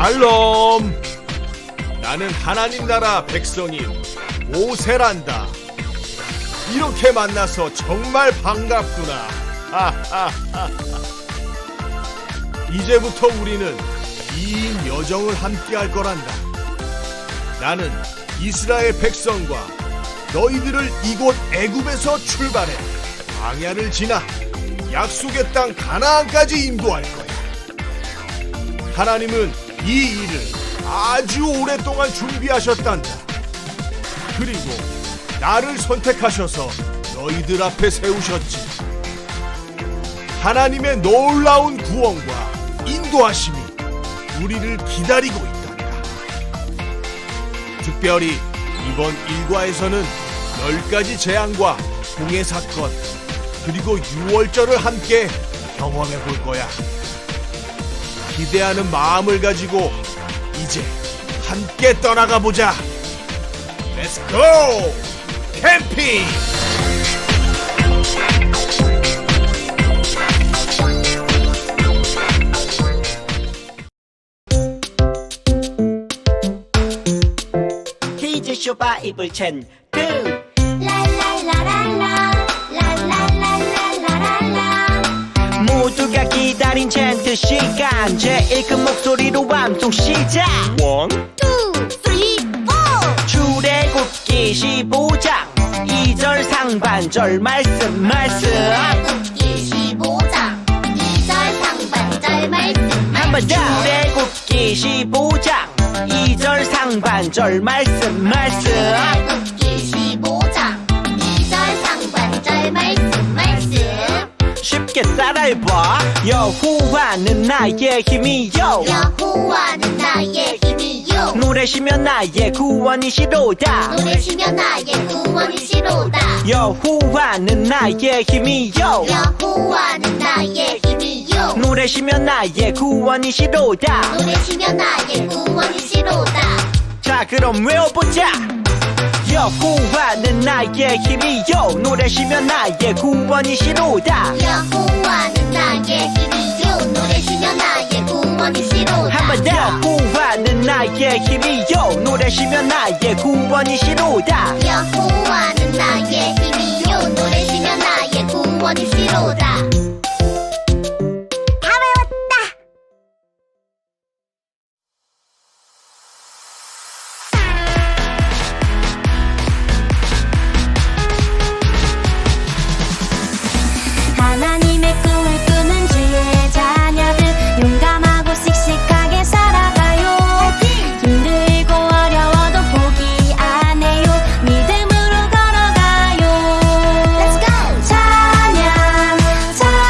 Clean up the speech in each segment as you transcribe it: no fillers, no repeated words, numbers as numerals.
샬롬. 나는 하나님 나라 백성인 모세란다. 이렇게 만나서 정말 반갑구나. 이제부터 우리는 2인 여정을 함께 할 거란다. 나는 이스라엘 백성과 너희들을 이곳 애굽에서 출발해 광야를 지나 약속의 땅 가나안까지 인도할 거야. 하나님은 이 일을 아주 오랫동안 준비하셨단다. 그리고 나를 선택하셔서 너희들 앞에 세우셨지. 하나님의 놀라운 구원과 인도하심이 우리를 기다리고 있단다. 특별히 이번 일과에서는 10가지 재앙과 홍해 사건, 그리고 유월절을 함께 경험해 볼 거야. 기대하는 마음을 가지고 이제 함께 떠나가 보자. Let's go! 캠핑! 퀴즈쇼 바이블 챈트 모두가 기다린 챈트 시간 제일 큰 목소리로 방송 시작 1, 2, 3, 4 출애굽기 15장 2절 상반절 말씀 출애굽기 15장 2절 상반절 말씀 한번 더 출애굽기 15장 2절 상반절 말씀 출애굽기 15장 2절 상반절 말씀 쉽게 따라해봐 여호와는 나의 힘이요 여호와는 나의 힘이요 노래시며 나의 구원이시로다 노래시며 나의 구원이시로다 여호와는 나의 힘이요 여호와는 나의 힘이요 노래시며 나의 구원이시로다 노래시며 나의 구원이시로다 자 그럼 외워보자 여호와는 나의 힘이요 노래시며 나의 구원이시로다 여호와는 나의 힘이요 노래시며 나의 구원이시로다 한번 더 여호와는 나의 힘이요 노래시며 나의 구원이시로다 여호와는 나의 힘이요 노래시며 나의 구원이시로다 다 외웠다 하나님의 꿈을 꾸는 주의 자녀들 용감하고 씩씩하게 살아가요 힘들고 어려워도 포기 안 해요 믿음으로 걸어가요 Let's go! 찬양 찬양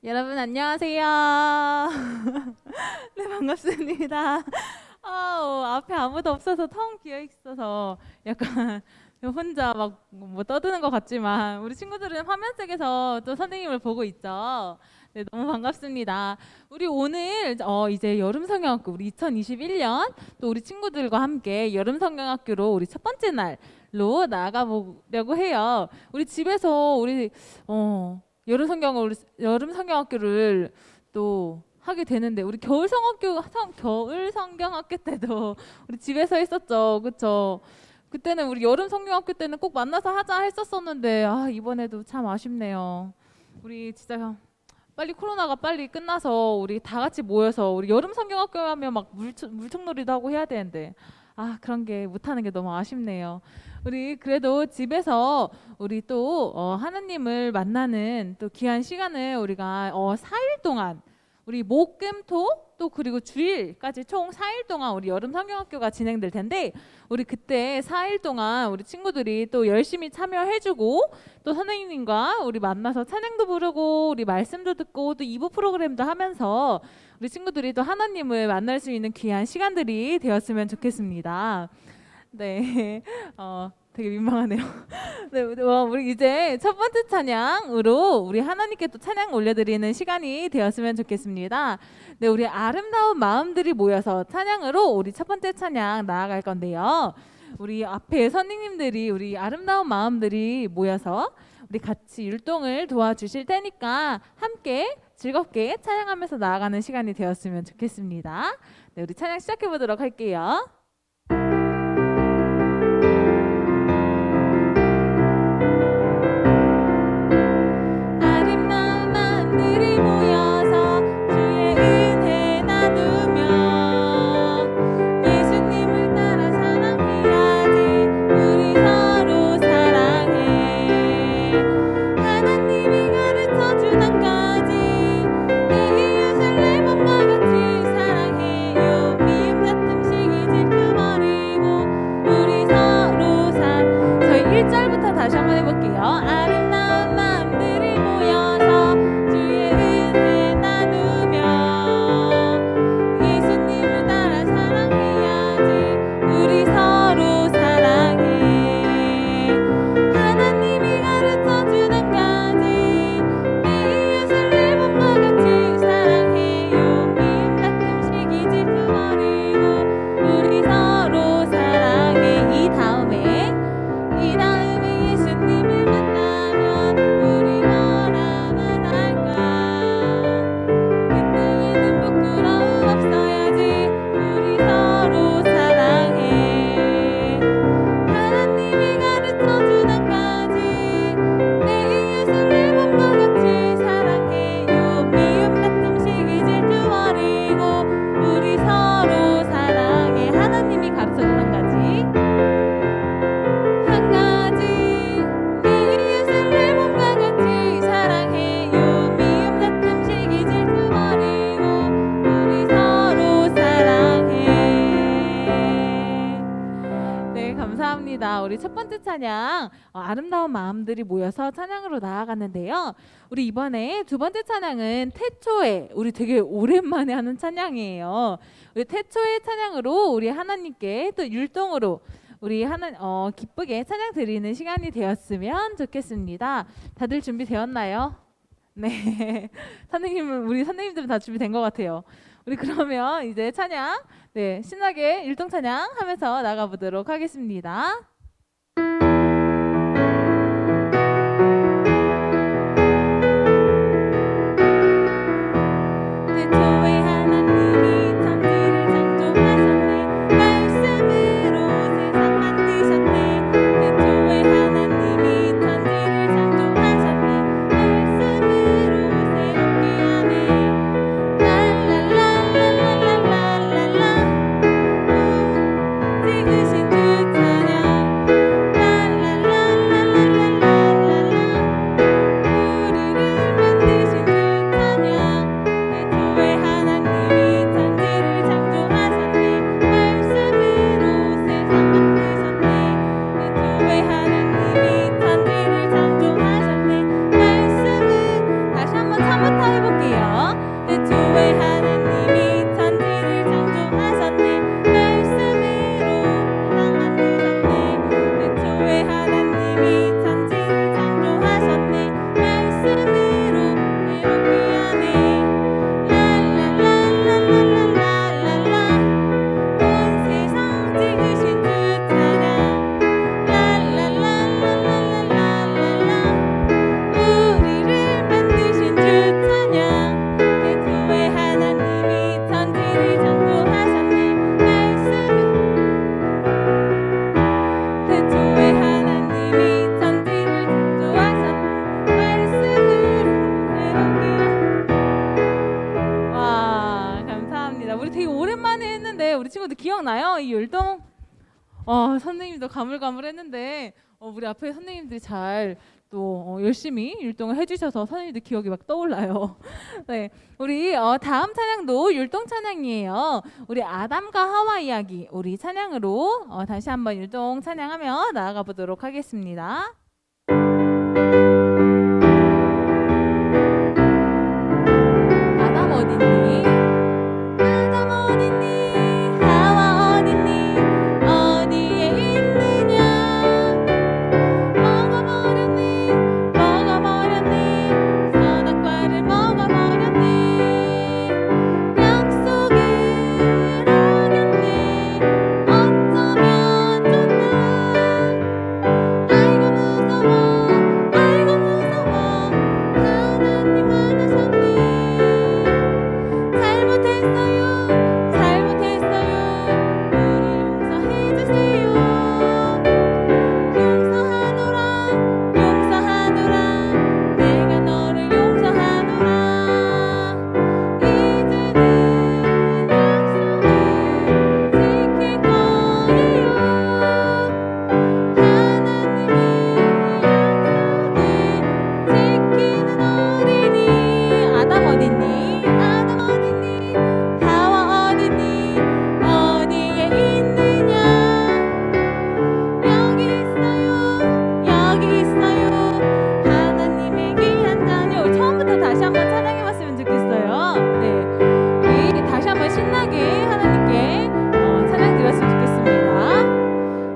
여러분 안녕하세요. 네, 반갑습니다. 앞에 아무도 없어서 텅 비어 있어서 약간 혼자 막 뭐 떠드는 것 같지만 우리 친구들은 화면 속에서 또 선생님을 보고 있죠. 네, 너무 반갑습니다. 우리 오늘 이제 여름 성경학교 우리 2021년 또 우리 친구들과 함께 여름 성경학교로 우리 첫 번째 날로 나아가 보려고 해요. 우리 집에서 우리 여름 성경학교를 또 하게 되는데 우리 겨울 성경학교 때도 우리 집에서 했었죠, 그렇죠? 그때는 우리 여름 성경학교 때는 꼭 만나서 하자 했었었는데 이번에도 참 아쉽네요. 우리 진짜 빨리 코로나가 빨리 끝나서 우리 다 같이 모여서 우리 여름 성경학교 하면 막 물총놀이도 하고 해야 되는데 그런 게 못하는 게 너무 아쉽네요. 우리 그래도 집에서 우리 또 하나님을 만나는 또 귀한 시간을 우리가 4일 동안 우리 목, 금, 토, 또 그리고 주일까지 총 4일 동안 우리 여름 성경학교가 진행될 텐데 우리 그때 4일 동안 우리 친구들이 또 열심히 참여해주고 또 선생님과 우리 만나서 찬양도 부르고 우리 말씀도 듣고 또 2부 프로그램도 하면서 우리 친구들이 또 하나님을 만날 수 있는 귀한 시간들이 되었으면 좋겠습니다. 네, 되게 민망하네요. 네, 우리 이제 첫 번째 찬양으로 우리 하나님께 또 찬양 올려드리는 시간이 되었으면 좋겠습니다. 네, 우리 아름다운 마음들이 모여서 찬양으로 우리 첫 번째 찬양 나아갈 건데요. 우리 앞에 선생님들이 우리 아름다운 마음들이 모여서 우리 같이 율동을 도와주실 테니까 함께 즐겁게 찬양하면서 나아가는 시간이 되었으면 좋겠습니다. 네, 우리 찬양 시작해 보도록 할게요. 다시 한번 해볼게요. 아름다운 마음들이 모여서 주의 은혜 나누며 예수님을 따라 사랑해야지 우리 서로 사랑해 하나님이 가르쳐주는 가지 내 예술님과 같이 사랑해요 미움 다툼 시기 질투 버리고 우리 서로 사랑해 이 다음에 예수님을 만나면 우리 뭐라 말할까 그때에는 부끄러움 없어야지 우리 서로 사랑해 하나님이 가르쳐주는 가지 내 예수님과 같이 사랑해요 미움 다툼 시기 질투 버리고 우리 서로 사랑해 하나님이 가르쳐주는 가지 한 가지 우리 첫 번째 찬양 아름다운 마음들이 모여서 찬양으로 나아갔는데요. 우리 이번에 두 번째 찬양은 태초에 우리 되게 오랜만에 하는 찬양이에요. 우리 태초의 찬양으로 우리 하나님께 또 율동으로 우리 기쁘게 찬양 드리는 시간이 되었으면 좋겠습니다. 다들 준비되었나요? 네, 우리 선생님들은 다 준비된 것 같아요. 우리 그러면 이제 찬양 신나게 율동 찬양 하면서 나가보도록 하겠습니다. 찍으신 주 찬양 친구들 기억나요? 이 율동? 선생님도 가물가물했는데 우리 앞에 선생님들이 잘 또 열심히 율동을 해주셔서 선생님들 기억이 막 떠올라요. 네, 우리 다음 찬양도 율동 찬양이에요. 우리 아담과 하와 이야기 우리 찬양으로 다시 한번 율동 찬양하며 나아가 보도록 하겠습니다. 아담 어딨니? 아담 어딨니? 하와 어딨니? 어디에 있느냐? 먹어버렸니? 먹어버렸니? 선악과를 먹어버렸니? 약속을 어겼니? 어쩌면 좋나? 아이고 무서워 아이고 무서워 하나님 화나셨니? 잘못했어요 잘못했어요 우리 용서해주세요 용서하노라 용서하노라 내가 너를 용서하노라 이제는 약속을 지킬 거예요 하나님의 약속을 지키는 어린이 아담 어딨니? 아담 어딨니? 하와 어딨니? 어디에 있느냐? 여기 있어요 하나님의 귀한 자녀 처음부터 다시 한번 찬양해봤으면 좋겠어요. 네, 우리 다시 한번 신나게 하나님께 찬양 드렸으면 좋겠습니다.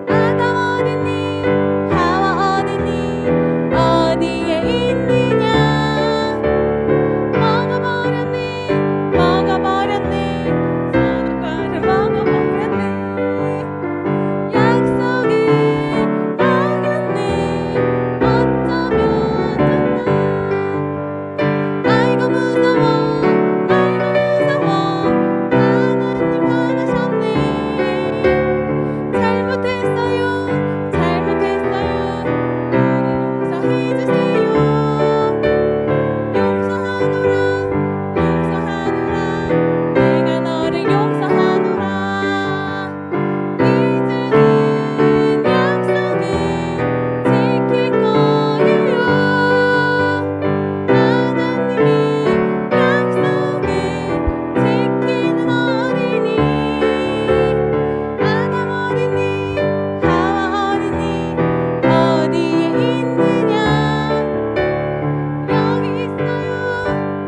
아담 어딨니? 하와 어딨니? 어디에 있느냐? 먹어버렸니? 먹어버렸니? 선악과를 먹어버렸니? 약속을 어겼니? 어쩌면 좋나? 아이고 무서워 아이고 무서워 하나님 화나셨니? 잘못했어요 잘못했어요 우리 용서해주세요 용서하노라 용서하노라 내가 너를 용서하노라 이제는 약속을 지킬 거예요 하나님의 약속을 지키는 어린이 아담 어딨니? 하와 어딨니? 어디에 있느냐?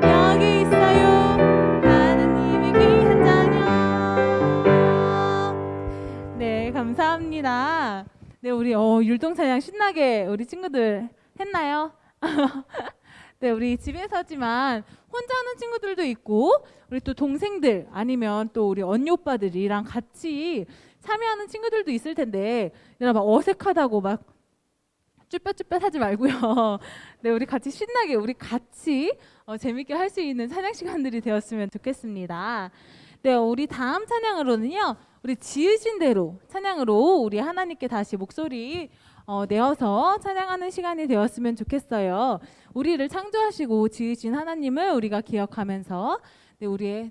여기 있어요 하나님의 귀한 자녀. 네, 감사합니다. 네, 우리 율동 찬양 신나게 우리 친구들 했나요? 네, 우리 집에서지만 혼자 하는 친구들도 있고 우리 또 동생들 아니면 또 우리 언니 오빠들이랑 같이 참여하는 친구들도 있을 텐데 막 어색하다고 막 쭈뼛쭈뼛 하지 말고요. 네, 우리 같이 신나게 우리 같이 재밌게 할 수 있는 찬양 시간들이 되었으면 좋겠습니다. 네, 우리 다음 찬양으로는요. 우리 지으신 대로 찬양으로 우리 하나님께 다시 목소리 내어서 찬양하는 시간이 되었으면 좋겠어요. 우리를 창조하시고 지으신 하나님을 우리가 기억하면서 네,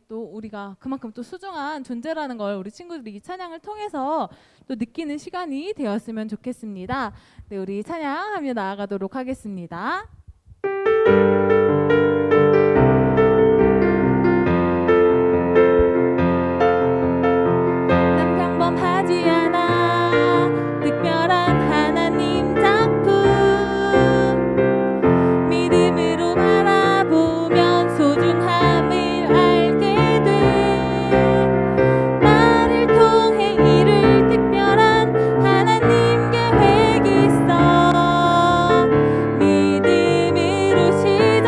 우리가 그만큼 또 소중한 존재라는 걸 우리 친구들이 이 찬양을 통해서 또 느끼는 시간이 되었으면 좋겠습니다. 네, 우리 찬양하며 나아가도록 하겠습니다. 난 평범하지 않아 특별한 하나님 작품 믿음으로 바라보면 소중함을 알게 돼 나를 통해 이룰 특별한 하나님 계획 있어 믿음으로 시작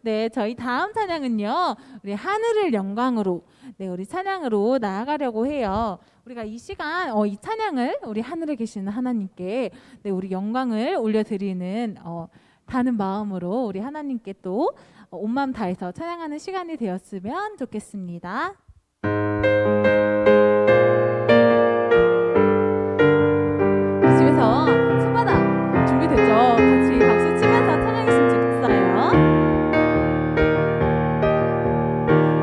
네, 저희 다음 찬양은요. 우리 하늘을 영광으로 우리 찬양으로 나아가려고 해요. 우리가 이 시간 이 찬양을 우리 하늘에 계시는 하나님께 우리 영광을 올려드리는 다는 마음으로 우리 하나님께 또 온 마음 다해서 찬양하는 시간이 되었으면 좋겠습니다. 집에서 손바닥 준비됐죠? 같이 박수 치면서 찬양했으면 좋겠어요.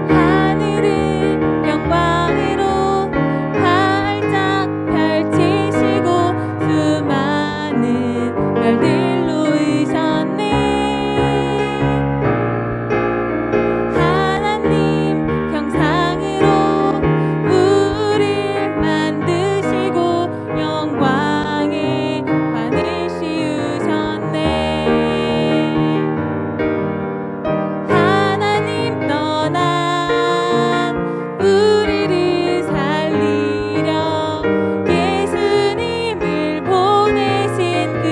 하늘을 영광으로 활짝 펼치시고 수많은 별들로 의셨네. 하나님 형상으로 우릴 만드시고 영광의 관을 씌우셨네. 하나님 떠난 우리를 살리려 예수님을 보내신 그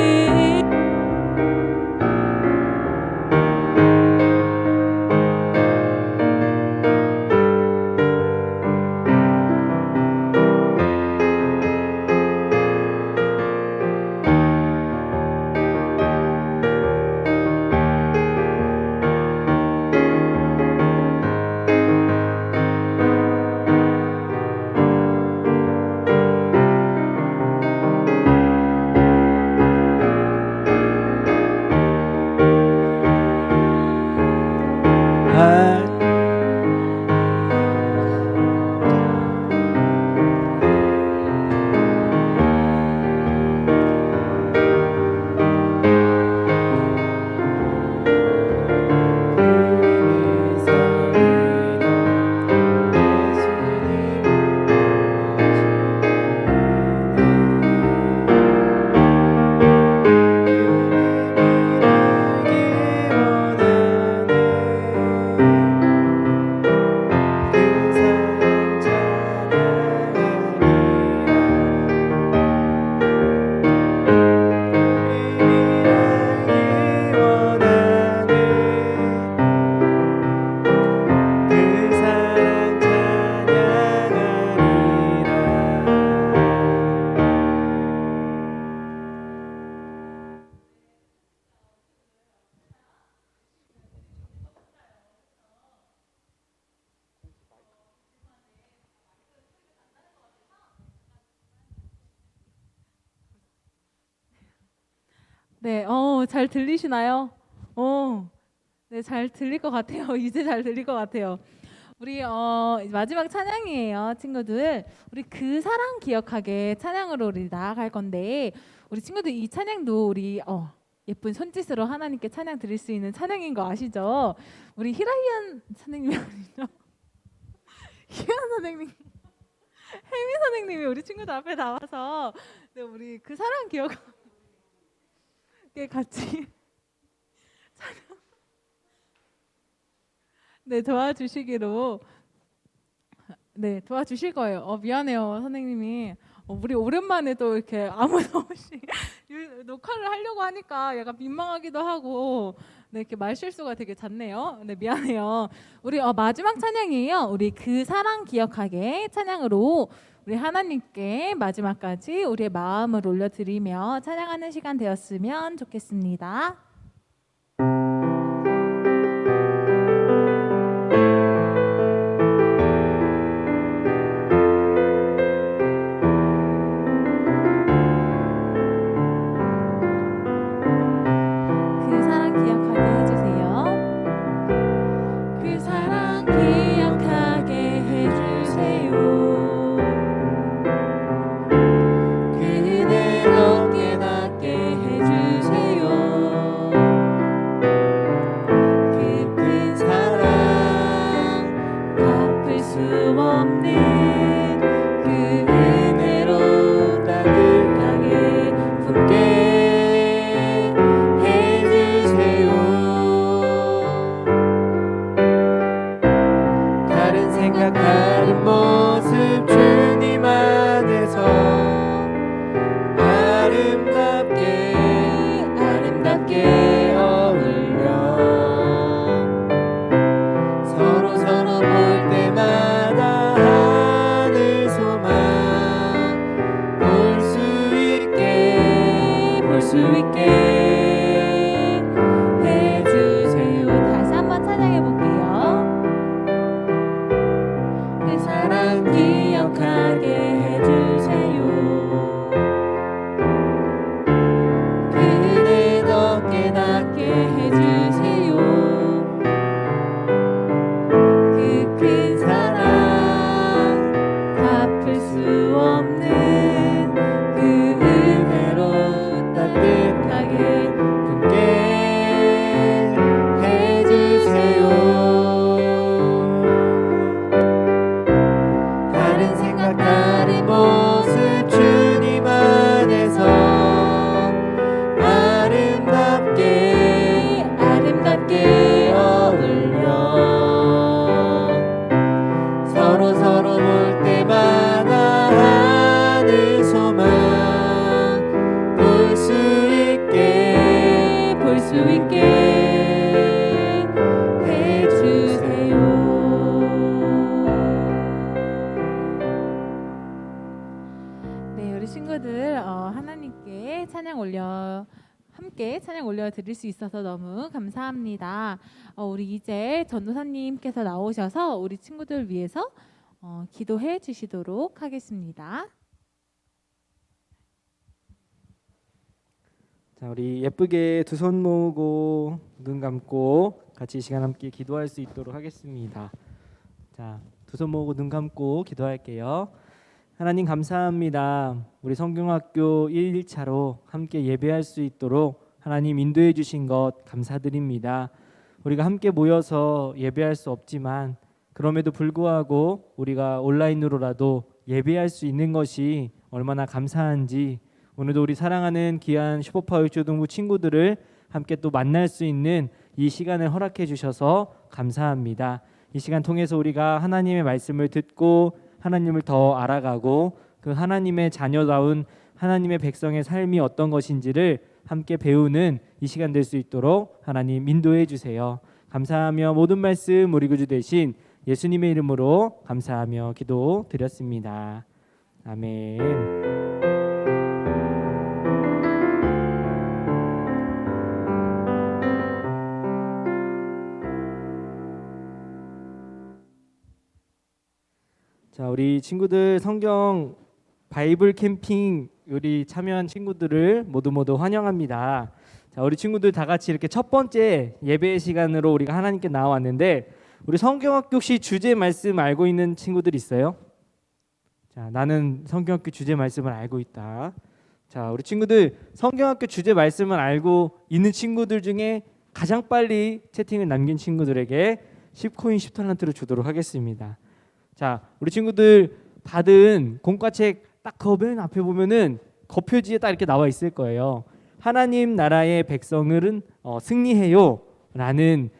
네, 잘 들리시나요? 네, 잘 들릴 것 같아요. 이제 잘 들릴 것 같아요. 우리 마지막 찬양이에요, 친구들. 우리 그 사랑 기억하게 찬양으로 우리 나아갈 건데, 우리 친구들 이 찬양도 우리 예쁜 손짓으로 하나님께 찬양 드릴 수 있는 찬양인 거 아시죠? 우리 히라이안 선생님이 아니죠? 희연 선생님, 혜미 선생님이 우리 친구들 앞에 나와서 우리 그 사랑 기억 같이 도와주시기로 도와주실 거예요. 미안해요 선생님이. 우리 오랜만에 또 이렇게 아무도 없이 녹화를 하려고 하니까 약간 민망하기도 하고 이렇게 말실수가 되게 잦네요. 미안해요. 우리 마지막 찬양이에요. 우리 그 사랑 기억하게 찬양으로 우리 하나님께 마지막까지 우리의 마음을 올려드리며 찬양하는 시간 되었으면 좋겠습니다. 그 사랑 기억하게 해주세요. 그 사랑 기억하게 해주세요. 생각하는 모습 주님 안에서 아름답게 어울려 우리 사랑 기억하게 해주세요. 그대 더 깨닫게 해주세요. 그 큰 사랑 갚을 수 없는 그 은혜로 따뜻하게 품게 해주세요. 다른 생각 다른 모습 주님 안에서 아름답게 어울려 서로 볼 때마다 하늘 소망 볼 수 있게 해주세요. 네, 우리 친구들 하나님께 함께 찬양 올려 드릴 수 있어서 너무 감사합니다. 우리 이제 전도사님께서 나오셔서 우리 친구들 위해서 기도해 주시도록 하겠습니다. 자, 우리 예쁘게 두 손 모으고 눈 감고 같이 이 시간 함께 기도할 수 있도록 하겠습니다. 자, 두 손 모으고 눈 감고 기도할게요. 하나님 감사합니다. 우리 성경학교 1일차로 함께 예배할 수 있도록 하나님 인도해 주신 것 감사드립니다. 우리가 함께 모여서 예배할 수 없지만 그럼에도 불구하고 우리가 온라인으로라도 예배할 수 있는 것이 얼마나 감사한지 오늘도 우리 사랑하는 귀한 슈퍼파워 유초등부 친구들을 함께 또 만날 수 있는 이 시간을 허락해 주셔서 감사합니다. 이 시간 통해서 우리가 하나님의 말씀을 듣고 하나님을 더 알아가고 그 하나님의 자녀다운 하나님의 백성의 삶이 어떤 것인지를 함께 배우는 이 시간 될 수 있도록 하나님 인도해 주세요. 감사하며 모든 말씀 우리 구주 되신 예수님의 이름으로 감사하며 기도 드렸습니다. 아멘. 자, 우리 친구들 성경 바이블 캠핑 우리 참여한 친구들을 모두 환영합니다. 자, 우리 친구들 다 같이 이렇게 첫 번째 예배 시간으로 우리가 하나님께 나와왔는데 우리 성경학교 혹시 주제 말씀 알고 있는 친구들 있어요? 자, 나는 성경학교 주제 말씀을 알고 있다. 자, 우리 친구들 성경학교 주제 말씀을 알고 있는 친구들 중에 가장 빨리 채팅을 남긴 친구들에게 10코인 10탤런트를 주도록 하겠습니다. 자, 우리 친구들 받은 공과책 딱 그 맨 앞에 보면은 겉표지에 딱 이렇게 나와 있을 거예요. 하나님 나라의 백성은 승리해요 라는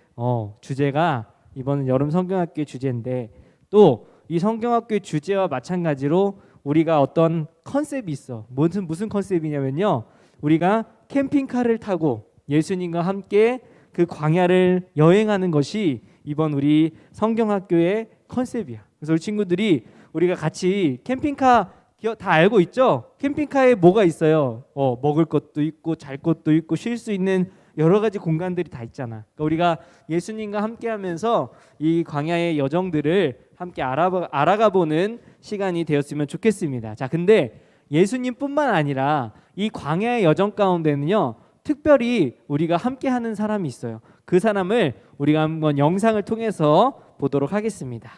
주제가 이번 여름 성경학교의 주제인데 또 이 성경학교의 주제와 마찬가지로 우리가 어떤 컨셉이 있어. 무슨 컨셉이냐면요, 우리가 캠핑카를 타고 예수님과 함께 그 광야를 여행하는 것이 이번 우리 성경학교의 컨셉이야. 그래서 우리 친구들이 우리가 같이 캠핑카 다 알고 있죠? 캠핑카에 뭐가 있어요? 먹을 것도 있고 잘 것도 있고 쉴 수 있는 여러 가지 공간들이 다 있잖아. 그러니까 우리가 예수님과 함께하면서 이 광야의 여정들을 함께 알아가 보는 시간이 되었으면 좋겠습니다. 자, 근데 예수님뿐만 아니라 이 광야의 여정 가운데는요, 특별히 우리가 함께하는 사람이 있어요. 그 사람을 우리가 한번 영상을 통해서 보도록 하겠습니다.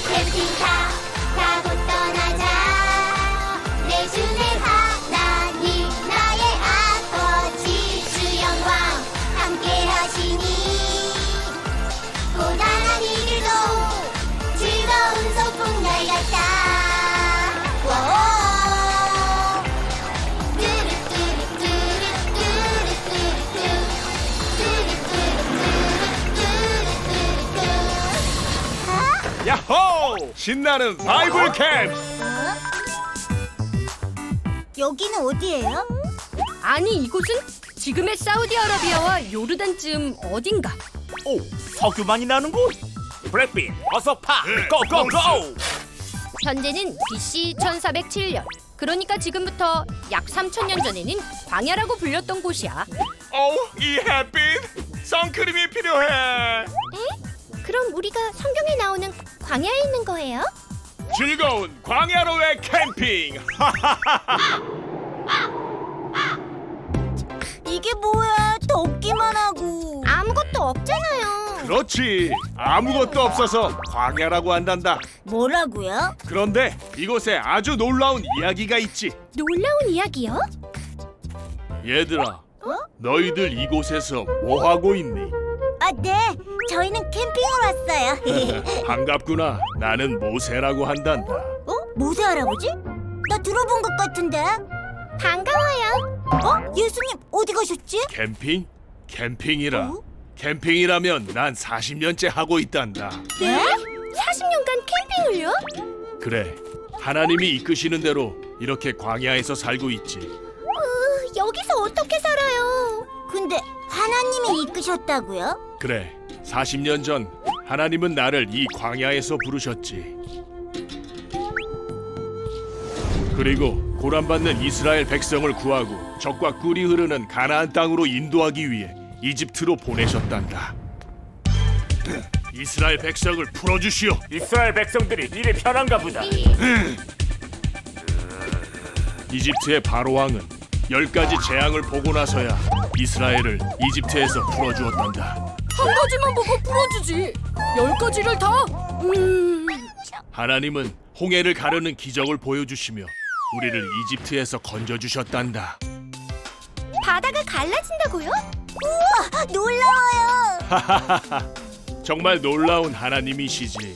캠핑카 타고 떠나자. 내 주의 하나님 나의 아버지 주 영광 함께 하시니 고단한 이 길도 즐거운 소풍날 같다. 와오 야호! 신나는 바이블 캠프! 여기는 어디예요? 아니 이곳은 지금의 사우디아라비아와 요르단쯤 어딘가. 오, 석유 많이 나는 곳. 브래필, 어서 파, 고고고. 현재는 BC 1407년. 그러니까 지금부터 약 3000년 전에는 광야라고 불렸던 곳이야. 이 햇빛 선크림이 필요해. 그럼 우리가 성경에 나오는 광야에 있는 거예요? 즐거운 광야로의 캠핑. 이게 뭐야? 덥기만 하고 아무것도 없잖아요. 그렇지. 아무것도 없어서 광야라고 한단다. 뭐라고요? 그런데 이곳에 아주 놀라운 이야기가 있지. 놀라운 이야기요? 얘들아, 너희들 이곳에서 뭐 하고 있니? 아, 네. 저희는 캠핑을 왔어요. 반갑구나. 나는 모세라고 한단다. 모세 할아버지? 나 들어본 것 같은데. 반가워요. 예수님 어디 가셨지? 캠핑? 캠핑이라. 어? 캠핑이라면 난 40년째 하고 있단다. 네? 40년간 캠핑을요? 그래. 하나님이 이끄시는 대로 이렇게 광야에서 살고 있지. 여기서 어떻게 살아요? 근데 하나님이 이끄셨다고요? 그래. 40년 전 하나님은 나를 이 광야에서 부르셨지. 그리고 고난받는 이스라엘 백성을 구하고 적과 꿀이 흐르는 가나안 땅으로 인도하기 위해 이집트로 보내셨단다. 이스라엘 백성을 풀어주시오. 이스라엘 백성들이 일이 편한가 보다. 이집트의 바로 왕은 10가지 재앙을 보고 나서야 이스라엘을 이집트에서 풀어주었단다. 한 가지만 보고 풀어주지. 10가지를 다? 하나님은 홍해를 가르는 기적을 보여주시며 우리를 이집트에서 건져주셨단다. 바다가 갈라진다고요? 우와, 놀라워요. 정말 놀라운 하나님이시지.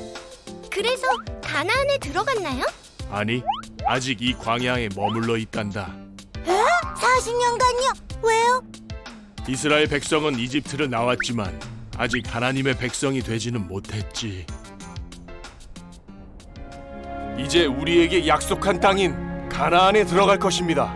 그래서 가나안에 들어갔나요? 아니, 아직 이 광야에 머물러 있단다. 40년간요? 왜요? 이스라엘 백성은 이집트를 나왔지만 아직 하나님의 백성이 되지는 못했지. 이제 우리에게 약속한 땅인 가나안에 들어갈 것입니다.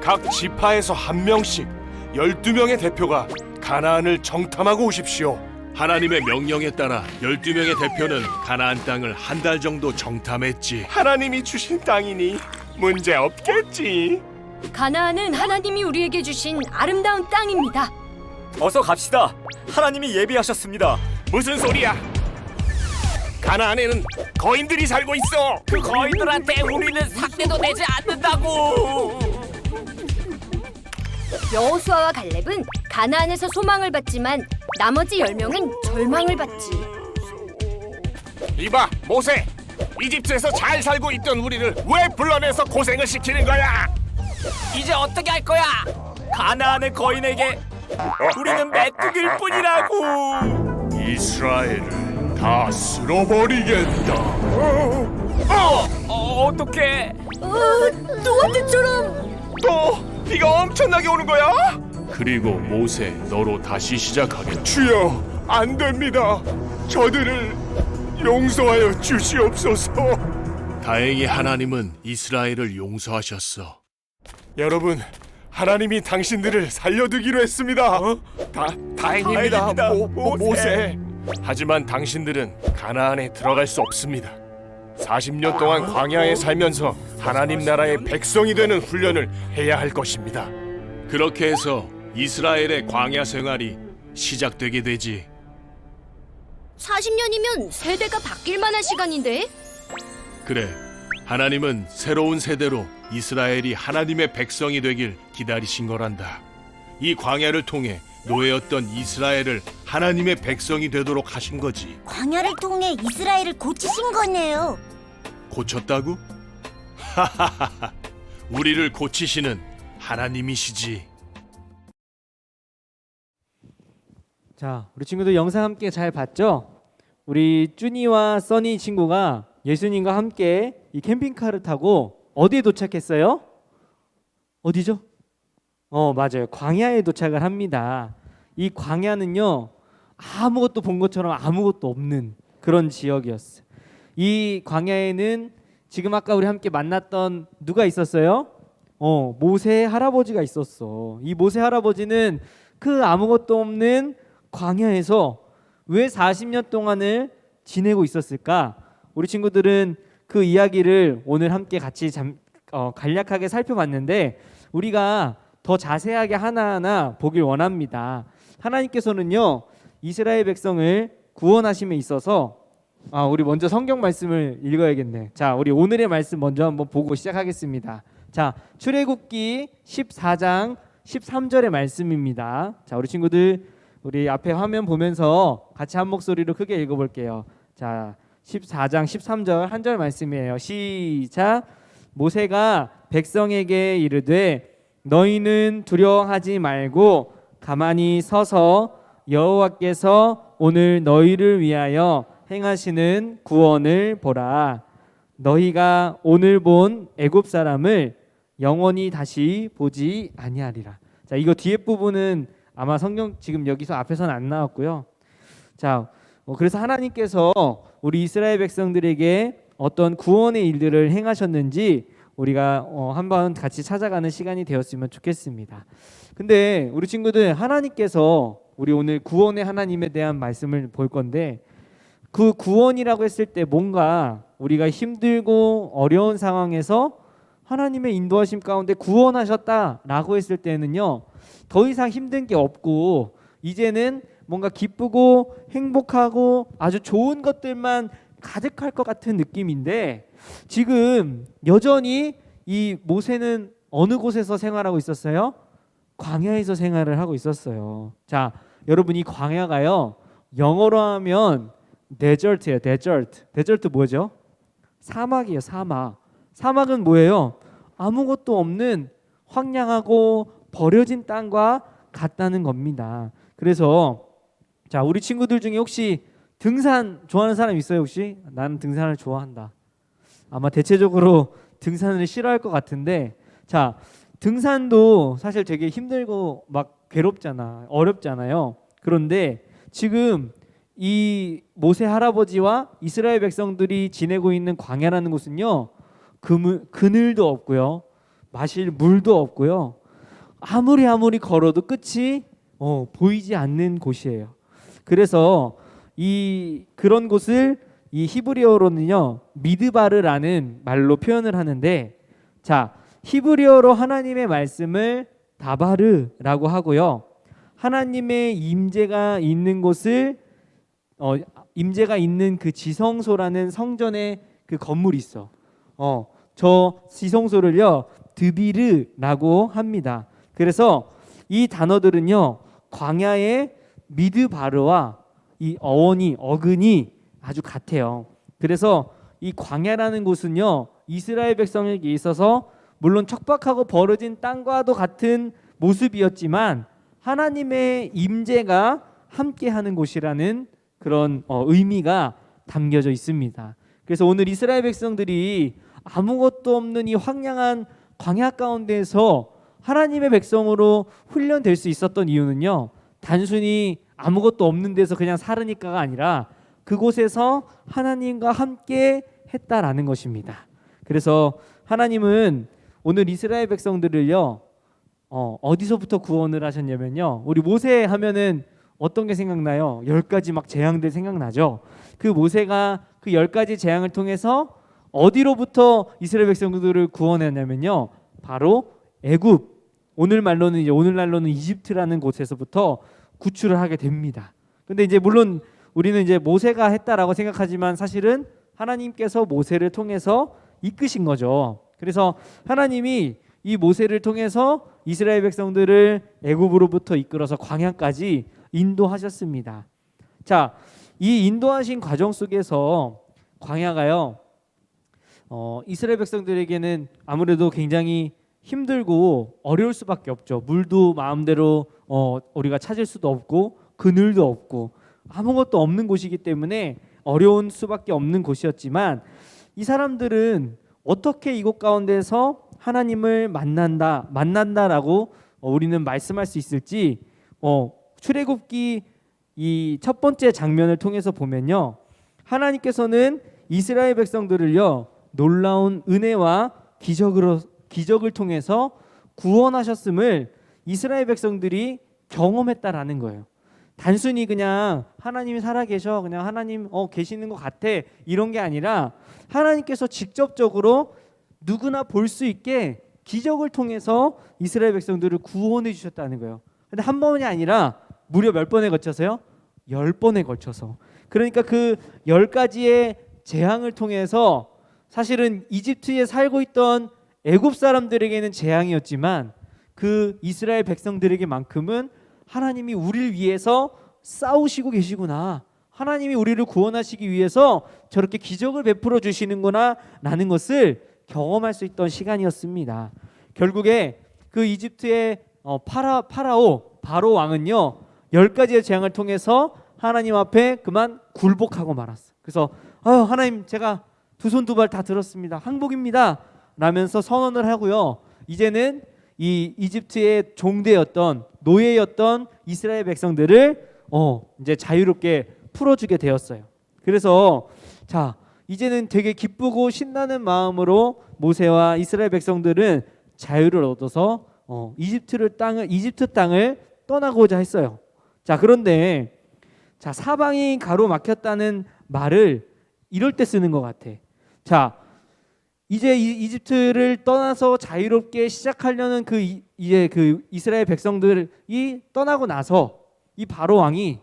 각 지파에서 한 명씩 12명의 대표가 가나안을 정탐하고 오십시오. 하나님의 명령에 따라 12명의 대표는 가나안 땅을 한 달 정도 정탐했지. 하나님이 주신 땅이니 문제 없겠지. 가나안은 하나님이 우리에게 주신 아름다운 땅입니다. 어서 갑시다. 하나님이 예비하셨습니다. 무슨 소리야? 가나안에는 거인들이 살고 있어. 그 거인들한테 우리는 삭대도 내지 않는다고. 여호수아와 갈렙은 가나안에서 소망을 받지만 나머지 10명은 절망을 받지. 이봐, 모세. 이집트에서 잘 살고 있던 우리를 왜 불러내서 고생을 시키는 거야? 이제 어떻게 할 거야? 가나안의 거인에게 우리는 메뚜기일 뿐이라고. 이스라엘을 다 쓸어버리겠다. 어떻게? 노아때처럼. 또 비가 엄청나게 오는 거야? 그리고 모세, 너로 다시 시작하겠다. 주여, 안 됩니다. 저들을 용서하여 주시옵소서. 다행히 하나님은 이스라엘을 용서하셨어. 여러분, 하나님이 당신들을 살려두기로 했습니다. 다행입니다, 다행입니다, 모세. 하지만 당신들은 가나안에 들어갈 수 없습니다. 40년 동안 광야에 살면서 하나님 나라의 백성이 되는 훈련을 해야 할 것입니다. 그렇게 해서 이스라엘의 광야 생활이 시작되게 되지. 40년이면 세대가 바뀔 만한 시간인데? 그래, 하나님은 새로운 세대로 이스라엘이 하나님의 백성이 되길 기다리신 거란다. 이 광야를 통해 노예였던 이스라엘을 하나님의 백성이 되도록 하신 거지. 광야를 통해 이스라엘을 고치신 거네요. 고쳤다고? 하하하하. 우리를 고치시는 하나님이시지. 자, 우리 친구들 영상 함께 잘 봤죠? 우리 쭈니와 써니 친구가 예수님과 함께 이 캠핑카를 타고 어디에 도착했어요? 어디죠? 맞아요. 광야에 도착을 합니다. 이 광야는요, 아무것도 본 것처럼 아무것도 없는 그런 지역이었어요. 이 광야에는 지금 아까 우리 함께 만났던 누가 있었어요? 모세 할아버지가 있었어. 이 모세 할아버지는 그 아무것도 없는 광야에서 왜 40년 동안을 지내고 있었을까? 우리 친구들은 그 이야기를 오늘 함께 같이 간략하게 살펴봤는데 우리가 더 자세하게 하나하나 보길 원합니다. 하나님께서는요 이스라엘 백성을 구원하심에 있어서 우리 먼저 성경 말씀을 읽어야겠네. 자, 우리 오늘의 말씀 먼저 한번 보고 시작하겠습니다. 자, 출애굽기 14장 13절의 말씀입니다. 자, 우리 친구들 우리 앞에 화면 보면서 같이 한 목소리로 크게 읽어볼게요. 자, 14장 13절 한 절 말씀이에요. 시작. 모세가 백성에게 이르되 너희는 두려워하지 말고 가만히 서서 여호와께서 오늘 너희를 위하여 행하시는 구원을 보라. 너희가 오늘 본 애굽 사람을 영원히 다시 보지 아니하리라. 자, 이거 뒤에 부분은 아마 성경 지금 여기서 앞에서는 안 나왔고요. 자, 그래서 하나님께서 우리 이스라엘 백성들에게 어떤 구원의 일들을 행하셨는지 우리가 한번 같이 찾아가는 시간이 되었으면 좋겠습니다. 근데 우리 친구들 하나님께서 우리 오늘 구원의 하나님에 대한 말씀을 볼 건데 그 구원이라고 했을 때 뭔가 우리가 힘들고 어려운 상황에서 하나님의 인도하심 가운데 구원하셨다라고 했을 때는요 더 이상 힘든 게 없고 이제는 뭔가 기쁘고 행복하고 아주 좋은 것들만 가득할 것 같은 느낌인데 지금 여전히 이 모세는 어느 곳에서 생활하고 있었어요? 광야에서 생활을 하고 있었어요. 자, 여러분 이 광야가요 영어로 하면 데저트예요. 데저트 뭐죠? 사막이에요. 사막은 뭐예요? 아무것도 없는 황량하고 버려진 땅과 같다는 겁니다. 그래서 자, 우리 친구들 중에 혹시 등산 좋아하는 사람 있어요? 혹시? 나는 등산을 좋아한다. 아마 대체적으로 등산을 싫어할 것 같은데 자, 등산도 사실 되게 힘들고 막 어렵잖아요. 그런데 지금 이 모세 할아버지와 이스라엘 백성들이 지내고 있는 광야라는 곳은요 그늘도 없고요 마실 물도 없고요 아무리 걸어도 끝이 보이지 않는 곳이에요. 그래서 그런 곳을 이 히브리어로는요 미드바르라는 말로 표현을 하는데 자, 히브리어로 하나님의 말씀을 다바르라고 하고요 하나님의 임재가 있는 곳을 임재가 있는 그 지성소라는 성전의 그 건물이 있어. 저 지성소를요 드비르라고 합니다. 그래서 이 단어들은요 광야의 미드바르와 이 어근이 아주 같아요. 그래서 이 광야라는 곳은요 이스라엘 백성에게 있어서 물론 척박하고 벌어진 땅과도 같은 모습이었지만 하나님의 임재가 함께하는 곳이라는 그런 의미가 담겨져 있습니다. 그래서 오늘 이스라엘 백성들이 아무것도 없는 이 황량한 광야 가운데에서 하나님의 백성으로 훈련될 수 있었던 이유는요 단순히 아무것도 없는 데서 그냥 살으니까가 아니라 그곳에서 하나님과 함께 했다라는 것입니다. 그래서 하나님은 오늘 이스라엘 백성들을요 어디서부터 구원을 하셨냐면요 우리 모세 하면은 어떤 게 생각나요? 10가지 막 재앙들 생각나죠. 그 모세가 그 10가지 재앙을 통해서 어디로부터 이스라엘 백성들을 구원했냐면요 바로 애굽, 오늘날로는 이집트라는 곳에서부터 구출을 하게 됩니다. 근데 이제 물론 우리는 이제 모세가 했다라고 생각하지만 사실은 하나님께서 모세를 통해서 이끄신 거죠. 그래서 하나님이 이 모세를 통해서 이스라엘 백성들을 애굽으로부터 이끌어서 광야까지 인도하셨습니다. 자, 이 인도하신 과정 속에서 광야가요 이스라엘 백성들에게는 아무래도 굉장히 힘들고 어려울 수밖에 없죠. 물도 마음대로 우리가 찾을 수도 없고 그늘도 없고 아무것도 없는 곳이기 때문에 어려운 수밖에 없는 곳이었지만 이 사람들은 어떻게 이곳 가운데서 하나님을 만난다라고 우리는 말씀할 수 있을지 출애굽기 이 첫 번째 장면을 통해서 보면요 하나님께서는 이스라엘 백성들을요 놀라운 은혜와 기적을 통해서 구원하셨음을 이스라엘 백성들이 경험했다라는 거예요. 단순히 그냥 하나님이 살아계셔, 그냥 하나님 계시는 것 같아, 이런 게 아니라 하나님께서 직접적으로 누구나 볼 수 있게 기적을 통해서 이스라엘 백성들을 구원해 주셨다는 거예요. 근데 한 번이 아니라 무려 몇 번에 걸쳐서요? 10번에 걸쳐서. 그러니까 그 10가지의 재앙을 통해서 사실은 이집트에 살고 있던 애굽 사람들에게는 재앙이었지만 그 이스라엘 백성들에게만큼은 하나님이 우리를 위해서 싸우시고 계시구나, 하나님이 우리를 구원하시기 위해서 저렇게 기적을 베풀어 주시는구나 라는 것을 경험할 수 있던 시간이었습니다. 결국에 그 이집트의 바로 왕은요 10가지의 재앙을 통해서 하나님 앞에 그만 굴복하고 말았어요. 그래서 하나님, 제가 두 손 두 발 다 들었습니다, 항복입니다 라면서 선언을 하고요, 이제는 이 이집트의 종되었던 노예였던 이스라엘 백성들을 이제 자유롭게 풀어주게 되었어요. 그래서 자, 이제는 되게 기쁘고 신나는 마음으로 모세와 이스라엘 백성들은 자유를 얻어서 이집트 땅을 떠나고자 했어요. 자, 그런데 자, 사방이 가로막혔다는 말을 이럴 때 쓰는 것 같아. 자, 이제 이집트를 떠나서 자유롭게 시작하려는 이제 그 이스라엘 백성들이 떠나고 나서 이 바로 왕이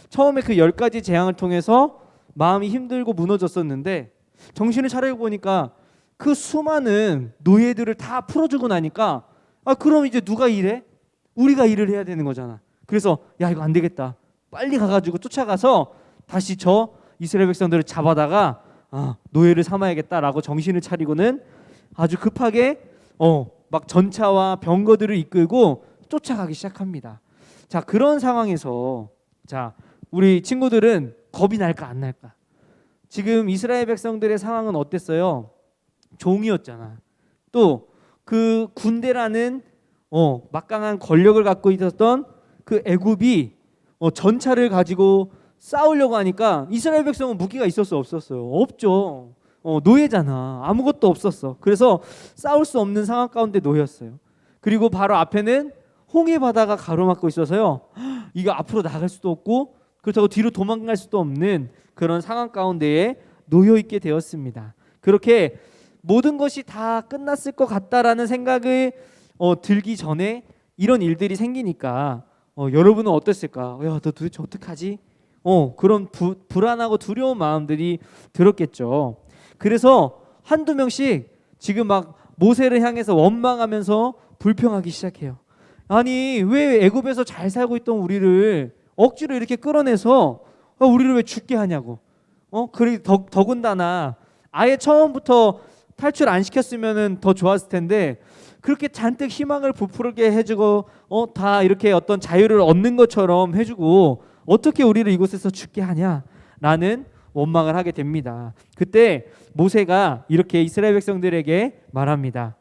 처음에 그 10가지 재앙을 통해서 마음이 힘들고 무너졌었는데 정신을 차리고 보니까 그 수많은 노예들을 다 풀어주고 나니까 그럼 이제 누가 일해? 우리가 일을 해야 되는 거잖아. 그래서 야, 이거 안 되겠다, 빨리 가가지고 쫓아가서 다시 저 이스라엘 백성들을 잡아다가 노예를 삼아야겠다라고 정신을 차리고는 아주 급하게 막 전차와 병거들을 이끌고 쫓아가기 시작합니다. 자, 그런 상황에서 자, 우리 친구들은 겁이 날까 안 날까? 지금 이스라엘 백성들의 상황은 어땠어요? 종이었잖아. 또 그 군대라는 막강한 권력을 갖고 있었던 그 애굽이 전차를 가지고 싸우려고 하니까 이스라엘 백성은 무기가 있었어 없었어요? 없죠. 노예잖아. 아무것도 없었어. 그래서 싸울 수 없는 상황 가운데 놓였어요. 그리고 바로 앞에는 홍해 바다가 가로막고 있어서요, 이거 앞으로 나갈 수도 없고 그렇다고 뒤로 도망갈 수도 없는 그런 상황 가운데에 놓여 있게 되었습니다. 그렇게 모든 것이 다 끝났을 것 같다라는 생각을 들기 전에 이런 일들이 생기니까 여러분은 어땠을까? 야, 너 도대체 어떡하지? 그런 불안하고 두려운 마음들이 들었겠죠. 그래서 한두 명씩 지금 막 모세를 향해서 원망하면서 불평하기 시작해요. 아니, 왜 애굽에서 잘 살고 있던 우리를 억지로 이렇게 끌어내서 우리를 왜 죽게 하냐고. 그리고 더군다나 아예 처음부터 탈출 안 시켰으면은 더 좋았을 텐데 그렇게 잔뜩 희망을 부풀게 해주고 다 이렇게 어떤 자유를 얻는 것처럼 해주고 어떻게 우리를 이곳에서 죽게 하냐라는 원망을 하게 됩니다. 그때 모세가 이렇게 이스라엘 백성들에게 말합니다.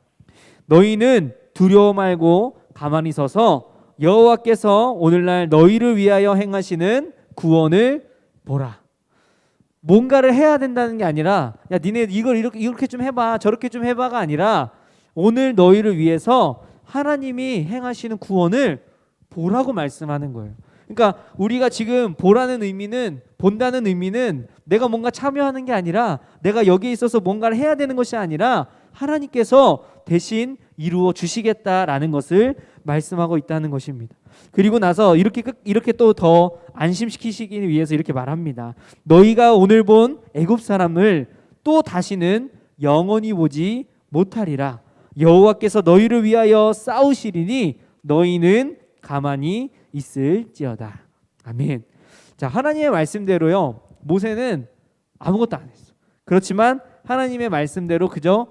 너희는 두려워 말고 가만히 서서 여호와께서 오늘날 너희를 위하여 행하시는 구원을 보라. 뭔가를 해야 된다는 게 아니라 야, 니네 이걸 이렇게 좀 해봐, 저렇게 좀 해봐가 아니라 오늘 너희를 위해서 하나님이 행하시는 구원을 보라고 말씀하는 거예요. 그러니까 우리가 지금 보라는 의미는, 본다는 의미는 내가 뭔가 참여하는 게 아니라 내가 여기에 있어서 뭔가를 해야 되는 것이 아니라 하나님께서 대신 이루어 주시겠다라는 것을 말씀하고 있다는 것입니다. 그리고 나서 이렇게 또 더 안심시키시기 위해서 이렇게 말합니다. 너희가 오늘 본 애굽 사람을 또 다시는 영원히 보지 못하리라. 여호와께서 너희를 위하여 싸우시리니 너희는 가만히 있을지어다. 아멘. 자, 하나님의 말씀대로요, 모세는 아무것도 안 했어. 그렇지만 하나님의 말씀대로 그저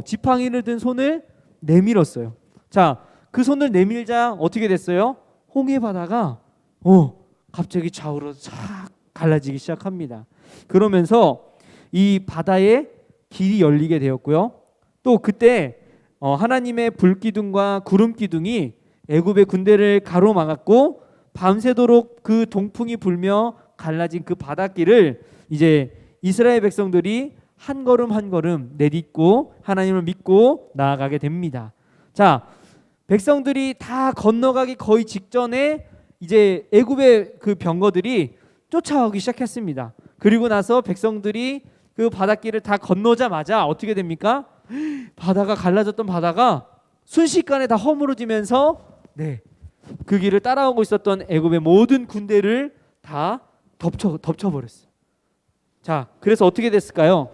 지팡이를 든 손을 내밀었어요. 자, 그 손을 내밀자 어떻게 됐어요? 홍해 바다가 갑자기 좌우로 싹 갈라지기 시작합니다. 그러면서 이 바다의 길이 열리게 되었고요. 또 그때 하나님의 불기둥과 구름기둥이 애굽의 군대를 가로막았고 밤새도록 그 동풍이 불며 갈라진 그 바닷길을 이제 이스라엘 백성들이 한 걸음 한 걸음 내딛고 하나님을 믿고 나아가게 됩니다. 자, 백성들이 다 건너가기 거의 직전에 이제 애굽의 그 병거들이 쫓아오기 시작했습니다. 그리고 나서 백성들이 그 바닷길을 다 건너자마자 어떻게 됩니까? 바다가 갈라졌던 바다가 순식간에 다 허물어지면서 그 길을 따라오고 있었던 애굽의 모든 군대를 다 덮쳐버렸어요. 자, 그래서 어떻게 됐을까요?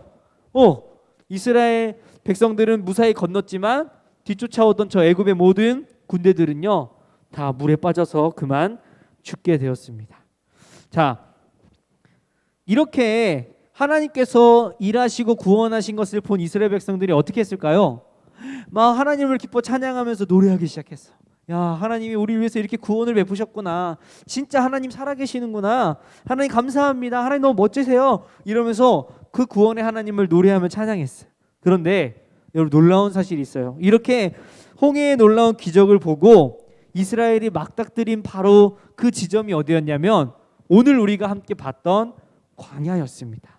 이스라엘 백성들은 무사히 건넜지만 뒤쫓아오던 저 애굽의 모든 군대들은요 다 물에 빠져서 그만 죽게 되었습니다. 자, 이렇게 하나님께서 일하시고 구원하신 것을 본 이스라엘 백성들이 어떻게 했을까요? 막 하나님을 기뻐 찬양하면서 노래하기 시작했어. 야, 하나님이 우리를 위해서 이렇게 구원을 베푸셨구나. 진짜 하나님 살아계시는구나. 하나님 감사합니다. 하나님 너무 멋지세요. 이러면서 그 구원의 하나님을 노래하며 찬양했어요. 그런데 여러분 놀라운 사실이 있어요. 이렇게 홍해의 놀라운 기적을 보고 이스라엘이 막닥들인 바로 그 지점이 어디였냐면 오늘 우리가 함께 봤던 광야였습니다.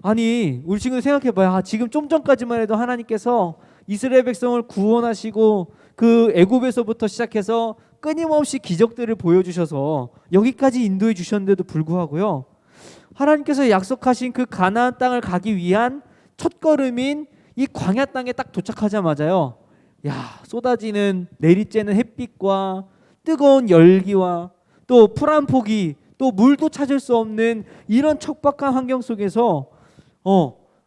아니, 우리 친구들 생각해봐요. 지금 좀 전까지만 해도 하나님께서 이스라엘 백성을 구원하시고 그 애굽에서부터 시작해서 끊임없이 기적들을 보여주셔서 여기까지 인도해 주셨는데도 불구하고요, 하나님께서 약속하신 그 가나안 땅을 가기 위한 첫걸음인 이 광야 땅에 딱 도착하자마자요, 쏟아지는 내리쬐는 햇빛과 뜨거운 열기와 또 풀 한 포기, 또 물도 찾을 수 없는 이런 척박한 환경 속에서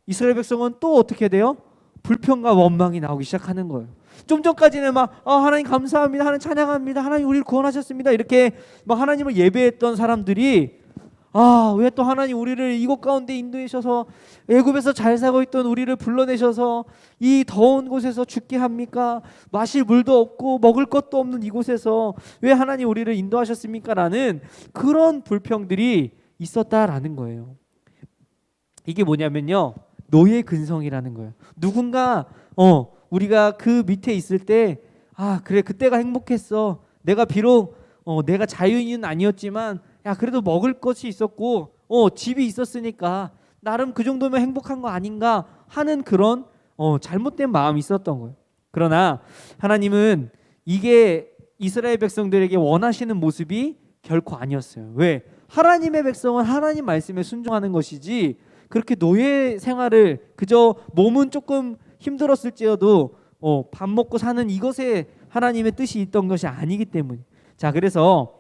이스라엘 백성은 또 어떻게 돼요? 불평과 원망이 나오기 시작하는 거예요. 좀 전까지는 막 하나님 감사합니다, 하나님 찬양합니다, 하나님 우리를 구원하셨습니다, 이렇게 막 하나님을 예배했던 사람들이 왜 또 하나님 우리를 이곳 가운데 인도하셔서 애굽에서 잘 살고 있던 우리를 불러내셔서 이 더운 곳에서 죽게 합니까? 마실 물도 없고 먹을 것도 없는 이곳에서 왜 하나님 우리를 인도하셨습니까? 라는 그런 불평들이 있었다라는 거예요. 이게 뭐냐면요, 노예 근성이라는 거예요. 누군가 우리가 그 밑에 있을 때 그래 그때가 행복했어. 내가 비록 내가 자유인은 아니었지만 그래도 먹을 것이 있었고 집이 있었으니까 나름 그 정도면 행복한 거 아닌가 하는 그런 잘못된 마음이 있었던 거예요. 그러나 하나님은 이게 이스라엘 백성들에게 원하시는 모습이 결코 아니었어요. 왜? 하나님의 백성은 하나님 말씀에 순종하는 것이지 그렇게 노예 생활을 그저 몸은 조금 힘들었을지어도 밥 먹고 사는 이것에 하나님의 뜻이 있던 것이 아니기 때문에. 자, 그래서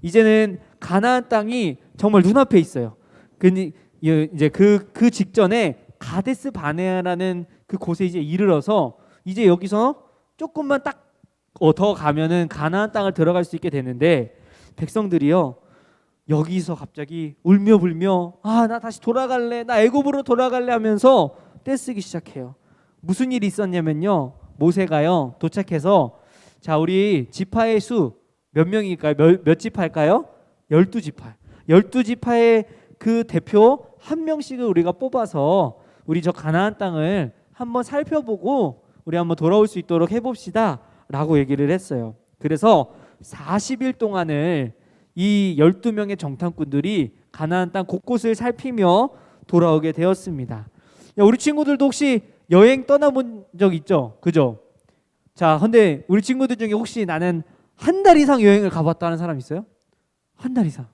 이제는 가나안 땅이 정말 눈앞에 있어요. 이제 그 직전에 가데스 바네아라는 그 곳에 이제 이르러서 이제 여기서 조금만 딱 더 가면은 가나안 땅을 들어갈 수 있게 되는데 백성들이요 여기서 갑자기 울며 불며 나 다시 돌아갈래, 나 애굽으로 돌아갈래 하면서 떼쓰기 시작해요. 무슨 일이 있었냐면요, 모세가요 도착해서 자, 우리 지파의 수 몇 명일까요? 몇 지파일까요? 12지파. 12지파의 그 대표 한 명씩을 우리가 뽑아서 우리 저 가나안 땅을 한번 살펴보고 우리 한번 돌아올 수 있도록 해봅시다 라고 얘기를 했어요. 그래서 40일 동안을 이 12명의 정탐꾼들이 가나안 땅 곳곳을 살피며 돌아오게 되었습니다. 우리 친구들도 혹시 여행 떠나본 적 있죠? 그죠? 자, 근데 우리 친구들 중에 혹시 나는 한 달 이상 여행을 가봤다는 사람 있어요? 한 달 이상?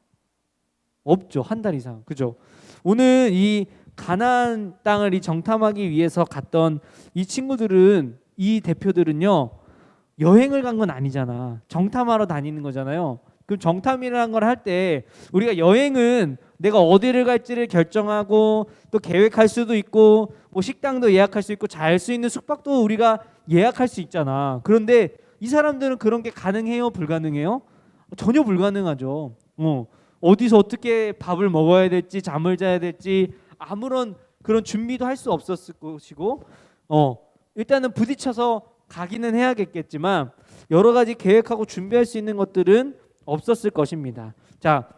없죠. 한 달 이상. 그죠? 오늘 이 가나안 땅을 이 정탐하기 위해서 갔던 이 친구들은, 이 대표들은요 여행을 간 건 아니잖아. 정탐하러 다니는 거잖아요. 그럼 정탐이라는 걸 할 때 우리가 여행은 내가 어디를 갈지를 결정하고 또 계획할 수도 있고 뭐 식당도 예약할 수 있고 잘 수 있는 숙박도 우리가 예약할 수 있잖아. 그런데 이 사람들은 그런 게 가능해요? 불가능해요? 전혀 불가능하죠. 어디서 어떻게 밥을 먹어야 될지 잠을 자야 될지 아무런 그런 준비도 할 수 없었을 것이고 일단은 부딪혀서 가기는 해야겠지만 여러 가지 계획하고 준비할 수 있는 것들은 없었을 것입니다. 자,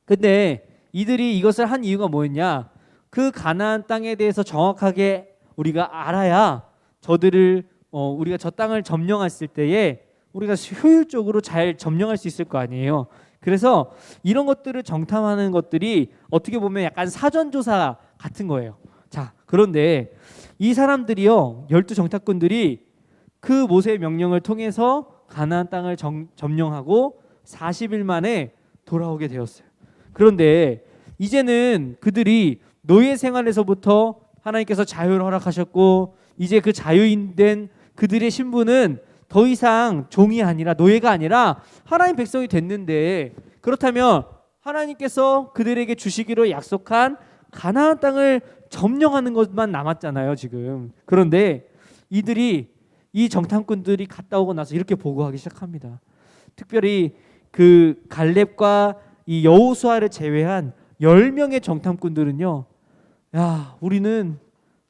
근데 이들이 이것을 한 이유가 뭐였냐? 그 가나안 땅에 대해서 정확하게 우리가 알아야 저들을 우리가 저 땅을 점령했을 때에 우리가 효율적으로 잘 점령할 수 있을 거 아니에요. 그래서 이런 것들을 정탐하는 것들이 어떻게 보면 약간 사전조사 같은 거예요. 자, 그런데 이 사람들이요 12정탐꾼들이 그 모세의 명령을 통해서 가나안 땅을 점령하고 40일 만에 돌아오게 되었어요. 그런데 이제는 그들이 노예 생활에서부터 하나님께서 자유를 허락하셨고 이제 그 자유인 된 그들의 신분은 더 이상 종이 아니라 노예가 아니라 하나님 백성이 됐는데, 그렇다면 하나님께서 그들에게 주시기로 약속한 가나안 땅을 점령하는 것만 남았잖아요 지금. 그런데 이 정탐꾼들이 갔다 오고 나서 이렇게 보고하기 시작합니다. 특별히 그 갈렙과 이 여호수아를 제외한 10명의 정탐꾼들은요, 야, 우리는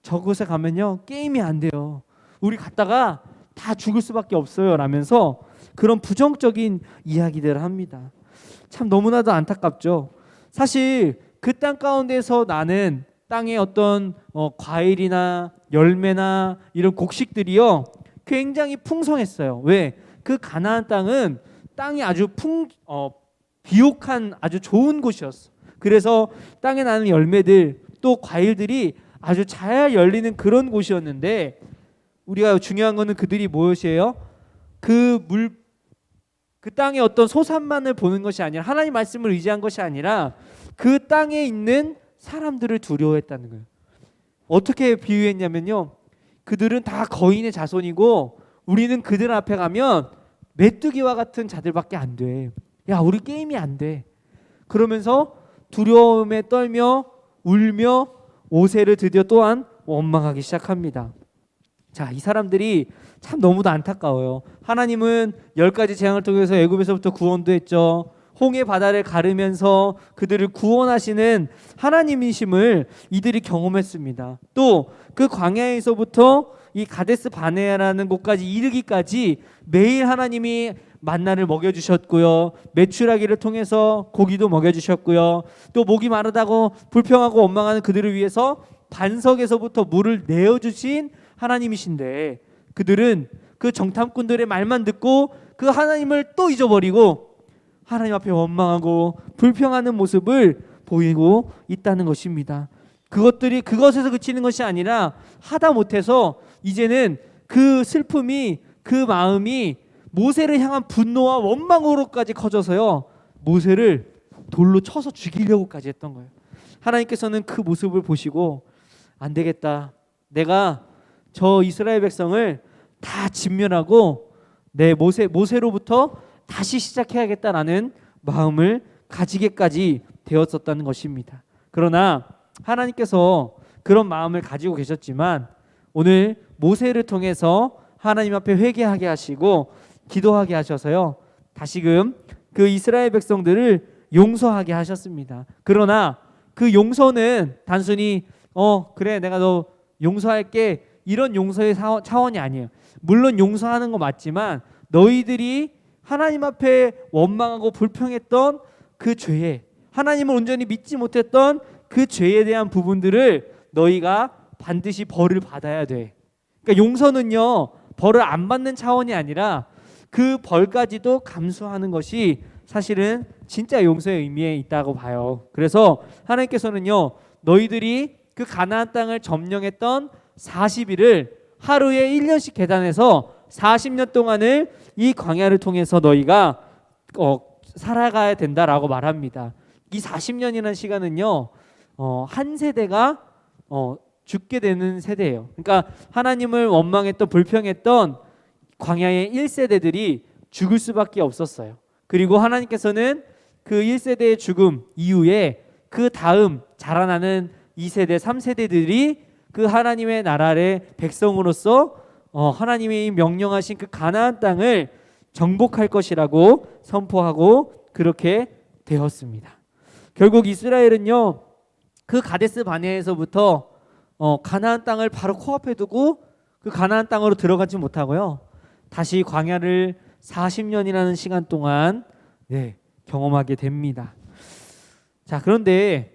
저곳에 가면요 게임이 안 돼요. 우리 갔다가 다 죽을 수밖에 없어요 라면서 그런 부정적인 이야기들을 합니다. 참 너무나도 안타깝죠. 사실 그 땅 가운데서 나는 땅의 어떤 과일이나 열매나 이런 곡식들이요 굉장히 풍성했어요. 왜? 그 가나안 땅은 땅이 아주 비옥한 아주 좋은 곳이었어. 그래서 땅에 나는 열매들 또 과일들이 아주 잘 열리는 그런 곳이었는데, 우리가 중요한 거는 그들이 무엇이에요? 그 땅의 어떤 소산만을 보는 것이 아니라, 하나님 말씀을 의지한 것이 아니라 그 땅에 있는 사람들을 두려워했다는 거예요. 어떻게 비유했냐면요, 그들은 다 거인의 자손이고 우리는 그들 앞에 가면 메뚜기와 같은 자들밖에 안 돼. 야, 우리 게임이 안 돼. 그러면서 두려움에 떨며 울며 오새를 드디어 또한 원망하기 시작합니다. 자, 이 사람들이 참 너무도 안타까워요. 하나님은 10가지 재앙을 통해서 애굽에서부터 구원도 했죠. 홍해 바다를 가르면서 그들을 구원하시는 하나님이심을 이들이 경험했습니다. 또 그 광야에서부터 이 가데스 바네아라는 곳까지 이르기까지 매일 하나님이 만나를 먹여주셨고요, 메추라기를 통해서 고기도 먹여주셨고요, 또 목이 마르다고 불평하고 원망하는 그들을 위해서 반석에서부터 물을 내어주신 하나님이신데, 그들은 그 정탐꾼들의 말만 듣고 그 하나님을 또 잊어버리고 하나님 앞에 원망하고 불평하는 모습을 보이고 있다는 것입니다. 그것들이 그것에서 그치는 것이 아니라 하다 못해서 이제는 그 슬픔이, 그 마음이 모세를 향한 분노와 원망으로까지 커져서요, 모세를 돌로 쳐서 죽이려고까지 했던 거예요. 하나님께서는 그 모습을 보시고 안 되겠다, 내가 저 이스라엘 백성을 다 진멸하고 내 모세로부터 다시 시작해야겠다라는 마음을 가지게까지 되었었다는 것입니다. 그러나 하나님께서 그런 마음을 가지고 계셨지만 오늘 모세를 통해서 하나님 앞에 회개하게 하시고 기도하게 하셔서요, 다시금 그 이스라엘 백성들을 용서하게 하셨습니다. 그러나 그 용서는 단순히 그래 내가 너 용서할게 이런 용서의 차원이 아니에요. 물론 용서하는 거 맞지만 너희들이 하나님 앞에 원망하고 불평했던 그 죄에, 하나님을 온전히 믿지 못했던 그 죄에 대한 부분들을 너희가 반드시 벌을 받아야 돼. 그러니까 용서는요 벌을 안 받는 차원이 아니라 그 벌까지도 감수하는 것이 사실은 진짜 용서의 의미에 있다고 봐요. 그래서 하나님께서는요 너희들이 그 가나안 땅을 점령했던 40일을 하루에 1년씩 계산해서 40년 동안을 이 광야를 통해서 너희가 살아가야 된다라고 말합니다. 이 40년이라는 시간은요 한 세대가 죽게 되는 세대예요. 그러니까 하나님을 원망했던 불평했던 광야의 1세대들이 죽을 수밖에 없었어요. 그리고 하나님께서는 그 1세대의 죽음 이후에 그 다음 자라나는 2세대, 3세대들이 그 하나님의 나라의 백성으로서 하나님이 명령하신 그 가나안 땅을 정복할 것이라고 선포하고 그렇게 되었습니다. 결국 이스라엘은요 그 가데스 바네아에서부터 가나안 땅을 바로 코앞에 두고 그 가나안 땅으로 들어가지 못하고요, 다시 광야를 40년이라는 시간 동안 경험하게 됩니다. 자, 그런데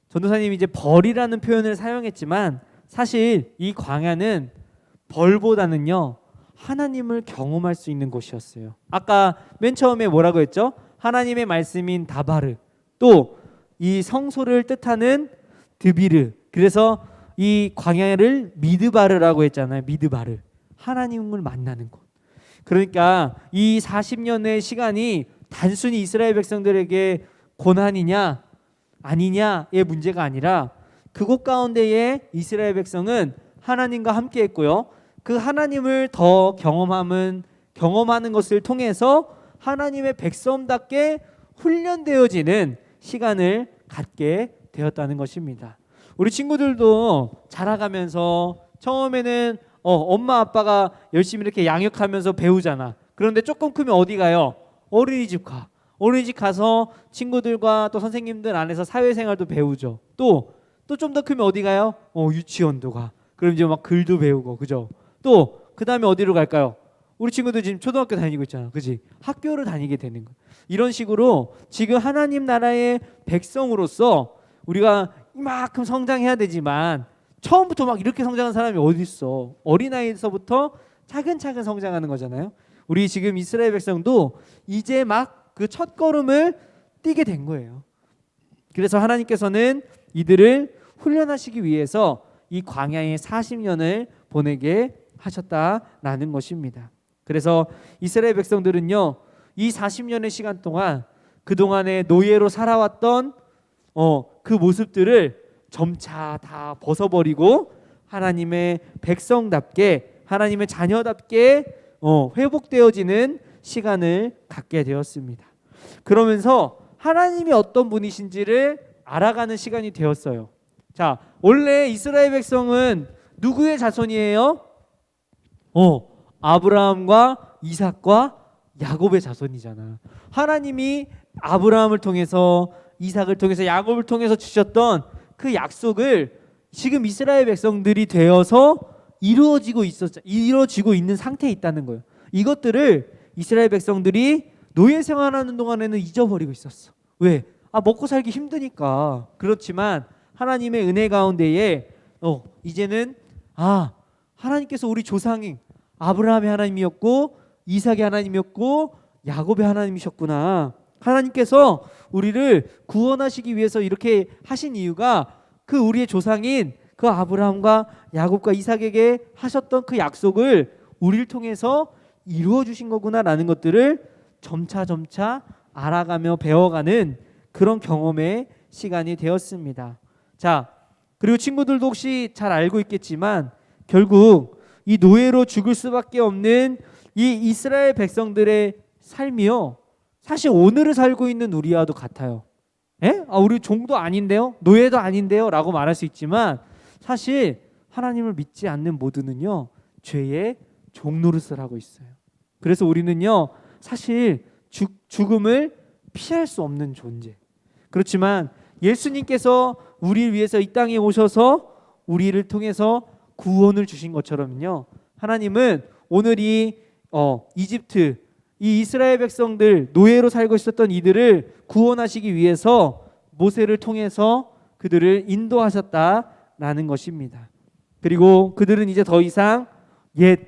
전도사님이 이제 벌이라는 표현을 사용했지만 사실 이 광야는 벌보다는요 하나님을 경험할 수 있는 곳이었어요. 아까 맨 처음에 뭐라고 했죠? 하나님의 말씀인 다바르, 또 이 성소를 뜻하는 드비르, 그래서 이 광야를 미드바르라고 했잖아요. 미드바르, 하나님을 만나는 곳. 그러니까 이 40년의 시간이 단순히 이스라엘 백성들에게 고난이냐 아니냐의 문제가 아니라 그곳 가운데에 이스라엘 백성은 하나님과 함께 했고요. 그 하나님을 더 경험하는 것을 통해서 하나님의 백성답게 훈련되어지는 시간을 갖게 되었다는 것입니다. 우리 친구들도 자라가면서 처음에는 엄마 아빠가 열심히 이렇게 양육하면서 배우잖아. 그런데 조금 크면 어디 가요? 어린이집 가. 어린이집 가서 친구들과 또 선생님들 안에서 사회생활도 배우죠. 또 좀 더 크면 어디 가요? 유치원도 가. 그럼 이제 막 글도 배우고, 그죠? 또 그 다음에 어디로 갈까요? 우리 친구들 지금 초등학교 다니고 있잖아, 그지? 학교를 다니게 되는 거야. 이런 식으로 지금 하나님 나라의 백성으로서 우리가 이만큼 성장해야 되지만 처음부터 막 이렇게 성장한 사람이 어디 있어? 어린아이에서부터 차근차근 성장하는 거잖아요. 우리 지금 이스라엘 백성도 이제 막 그 첫 걸음을 띄게 된 거예요. 그래서 하나님께서는 이들을 훈련하시기 위해서 이 광야의 40년을 보내게 하셨다라는 것입니다. 그래서 이스라엘 백성들은요, 이 40년의 시간 동안 그동안에 노예로 살아왔던 그 모습들을 점차 다 벗어버리고 하나님의 백성답게, 하나님의 자녀답게 회복되어지는 시간을 갖게 되었습니다. 그러면서 하나님이 어떤 분이신지를 알아가는 시간이 되었어요. 자, 원래 이스라엘 백성은 누구의 자손이에요? 아브라함과 이삭과 야곱의 자손이잖아. 하나님이 아브라함을 통해서, 이삭을 통해서, 야곱을 통해서 주셨던 그 약속을 지금 이스라엘 백성들이 되어서 이루어지고 있는 상태에 있다는 거예요. 이것들을 이스라엘 백성들이 노예 생활하는 동안에는 잊어버리고 있었어. 왜? 먹고 살기 힘드니까. 그렇지만 하나님의 은혜 가운데에 이제는 하나님께서 우리 조상인 아브라함의 하나님이었고 이삭의 하나님이었고 야곱의 하나님이셨구나. 하나님께서 우리를 구원하시기 위해서 이렇게 하신 이유가 그 우리의 조상인 그 아브라함과 야곱과 이삭에게 하셨던 그 약속을 우리를 통해서 이루어 주신 거구나라는 것들을 점차 알아가며 배워가는 그런 경험의 시간이 되었습니다. 자, 그리고 친구들도 혹시 잘 알고 있겠지만 결국 이 노예로 죽을 수밖에 없는 이 이스라엘 백성들의 삶이요, 사실 오늘을 살고 있는 우리와도 같아요. 우리 종도 아닌데요? 노예도 아닌데요? 라고 말할 수 있지만 사실 하나님을 믿지 않는 모두는요, 죄의 종노릇을 하고 있어요. 그래서 우리는요, 사실 죽음을 피할 수 없는 존재. 그렇지만 예수님께서 우리를 위해서 이 땅에 오셔서 우리를 통해서 구원을 주신 것처럼요, 하나님은 오늘 이 이집트, 이 이스라엘 백성들, 노예로 살고 있었던 이들을 구원하시기 위해서 모세를 통해서 그들을 인도하셨다라는 것입니다. 그리고 그들은 이제 더 이상 옛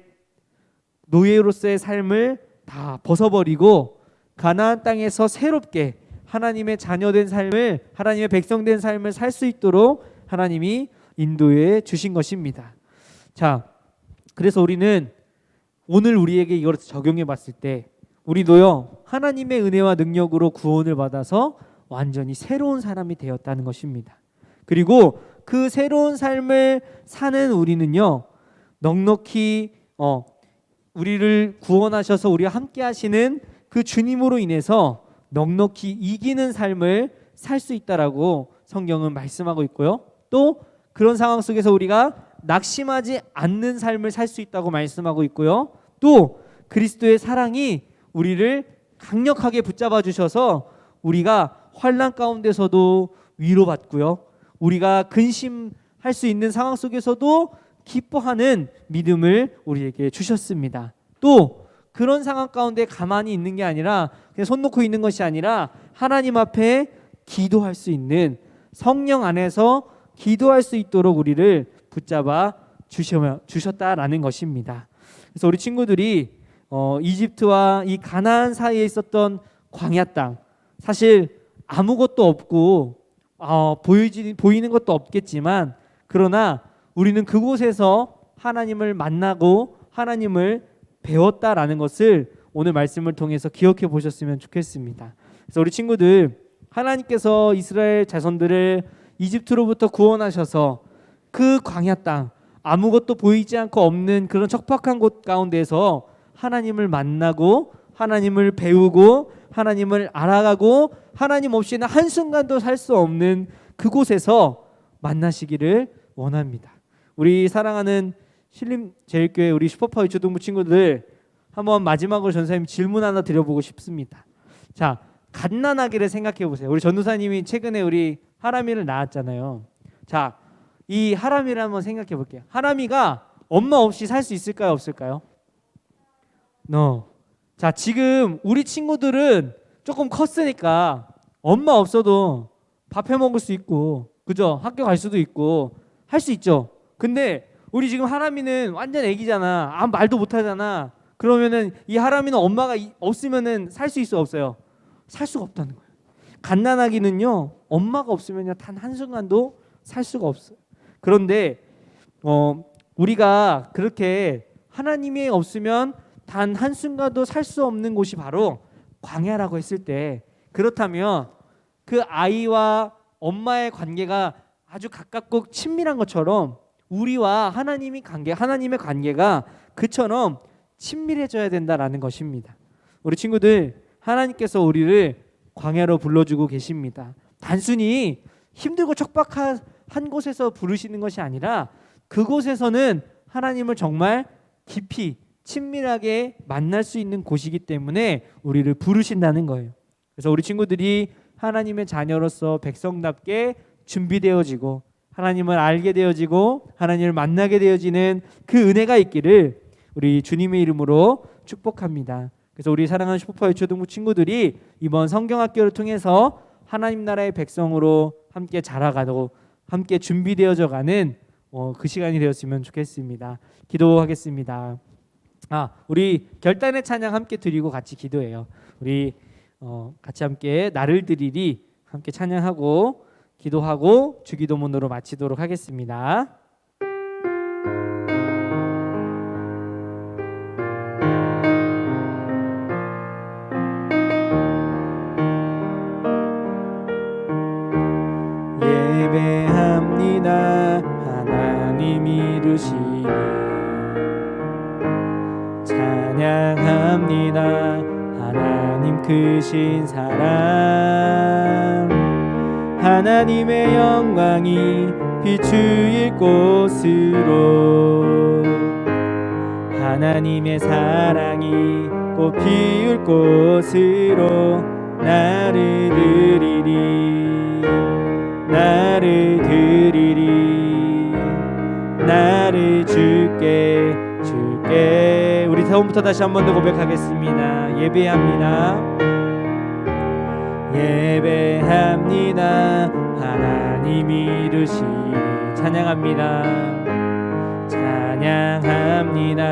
노예로서의 삶을 다 벗어버리고 가나안 땅에서 새롭게 하나님의 자녀된 삶을, 하나님의 백성된 삶을 살 수 있도록 하나님이 인도해 주신 것입니다. 자, 그래서 우리는 오늘 우리에게 이걸 적용해 봤을 때 우리도요, 하나님의 은혜와 능력으로 구원을 받아서 완전히 새로운 사람이 되었다는 것입니다. 그리고 그 새로운 삶을 사는 우리는요, 넉넉히 우리를 구원하셔서 우리와 함께 하시는 그 주님으로 인해서 넉넉히 이기는 삶을 살 수 있다라고 성경은 말씀하고 있고요. 또 그런 상황 속에서 우리가 낙심하지 않는 삶을 살 수 있다고 말씀하고 있고요. 또 그리스도의 사랑이 우리를 강력하게 붙잡아 주셔서 우리가 환난 가운데서도 위로받고요, 우리가 근심할 수 있는 상황 속에서도 기뻐하는 믿음을 우리에게 주셨습니다. 또 그런 상황 가운데 가만히 있는 게 아니라 그냥 손 놓고 있는 것이 아니라 하나님 앞에 기도할 수 있는, 성령 안에서 기도할 수 있도록 우리를 붙잡아 주셨다라는 것입니다. 그래서 우리 친구들이 이집트와 이 가나안 사이에 있었던 광야 땅, 사실 아무것도 없고 보이는 것도 없겠지만, 그러나 우리는 그곳에서 하나님을 만나고 하나님을 배웠다라는 것을 오늘 말씀을 통해서 기억해 보셨으면 좋겠습니다. 그래서 우리 친구들, 하나님께서 이스라엘 자손들을 이집트로부터 구원하셔서 그 광야 땅, 아무것도 보이지 않고 없는 그런 척박한 곳 가운데서 하나님을 만나고 하나님을 배우고 하나님을 알아가고 하나님 없이는 한순간도 살 수 없는 그곳에서 만나시기를 원합니다. 우리 사랑하는 신림제일교회 우리 슈퍼파워 유초등부 친구들, 한번 마지막으로 전사님 질문 하나 드려보고 싶습니다. 자, 갓난아기를 생각해 보세요. 우리 전도사님이 최근에 우리 하람이를 낳았잖아요. 자, 이 하람이를 한번 생각해 볼게요. 하람이가 엄마 없이 살 수 있을까요, 없을까요? No. 자, 지금 우리 친구들은 조금 컸으니까 엄마 없어도 밥 해 먹을 수 있고, 그죠? 학교 갈 수도 있고 할 수 있죠. 근데 우리 지금 하람이는 완전 애기잖아. 아무 말도 못 하잖아. 그러면은 이 하람이는 엄마가 없으면은 살 수 있어, 없어요? 살 수가 없다는 거예요. 갓난아기는요, 엄마가 없으면요 단 한순간도 살 수가 없어요. 그런데 우리가 그렇게 하나님이 없으면 단 한순간도 살 수 없는 곳이 바로 광야라고 했을 때, 그렇다면 그 아이와 엄마의 관계가 아주 가깝고 친밀한 것처럼 우리와 하나님의 관계가 그처럼 친밀해져야 된다라는 것입니다. 우리 친구들, 하나님께서 우리를 광야로 불러주고 계십니다. 단순히 힘들고 척박한 한 곳에서 부르시는 것이 아니라 그곳에서는 하나님을 정말 깊이 친밀하게 만날 수 있는 곳이기 때문에 우리를 부르신다는 거예요. 그래서 우리 친구들이 하나님의 자녀로서 백성답게 준비되어지고 하나님을 알게 되어지고 하나님을 만나게 되어지는 그 은혜가 있기를 우리 주님의 이름으로 축복합니다. 그래서 우리 사랑하는 슈퍼파워 유초등부 친구들이 이번 성경학교를 통해서 하나님 나라의 백성으로 함께 자라가고 함께 준비되어져 가는 그 시간이 되었으면 좋겠습니다. 기도하겠습니다. 우리 결단의 찬양 함께 드리고 같이 기도해요. 우리 같이 함께 나를 드리리 함께 찬양하고 기도하고 주기도문으로 마치도록 하겠습니다. 예배합니다. 하나님 이루시니 찬양합니다. 하나님 크신 사랑, 하나님의 영광이 비추일 곳으로, 하나님의 사랑이 꽃 피울 곳으로 나를 드리리, 나를 드리리, 나를 줄게, 줄게. 우리 처음부터 다시 한 번 더 고백하겠습니다. 예배합니다. 예배합니다. 하나님 이루시니 찬양합니다. 찬양합니다.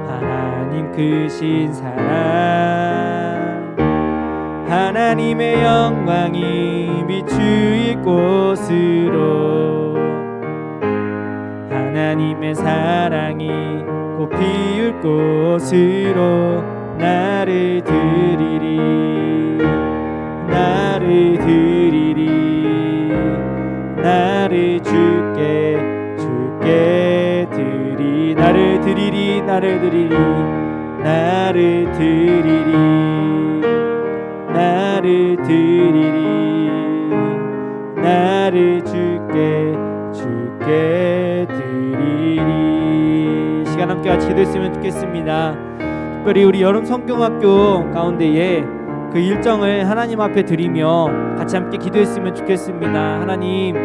하나님 크신 사랑, 하나님의 영광이 비추일 곳으로, 하나님의 사랑이 꽃 피울 곳으로 나를 드리리, 나를 드리리, 나를 줄게, 줄게 드리, 나를 드리리, 나를 드리리, 나를 드리리, 나를 드리리, 나를 줄게, 줄게 드리리. 시간 함께 같이 기도했으면 좋겠습니다. 특별히 우리 여름 성경학교 가운데에 그 일정을 하나님 앞에 드리며 같이 함께 기도했으면 좋겠습니다. 하나님,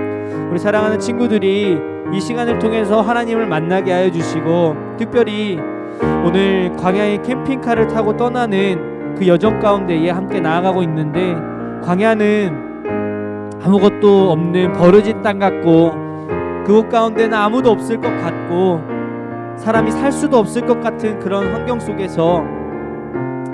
우리 사랑하는 친구들이 이 시간을 통해서 하나님을 만나게 하여 주시고, 특별히 오늘 광야의 캠핑카를 타고 떠나는 그 여정 가운데에 함께 나아가고 있는데, 광야는 아무것도 없는 버려진 땅 같고 그곳 가운데는 아무도 없을 것 같고 사람이 살 수도 없을 것 같은 그런 환경 속에서,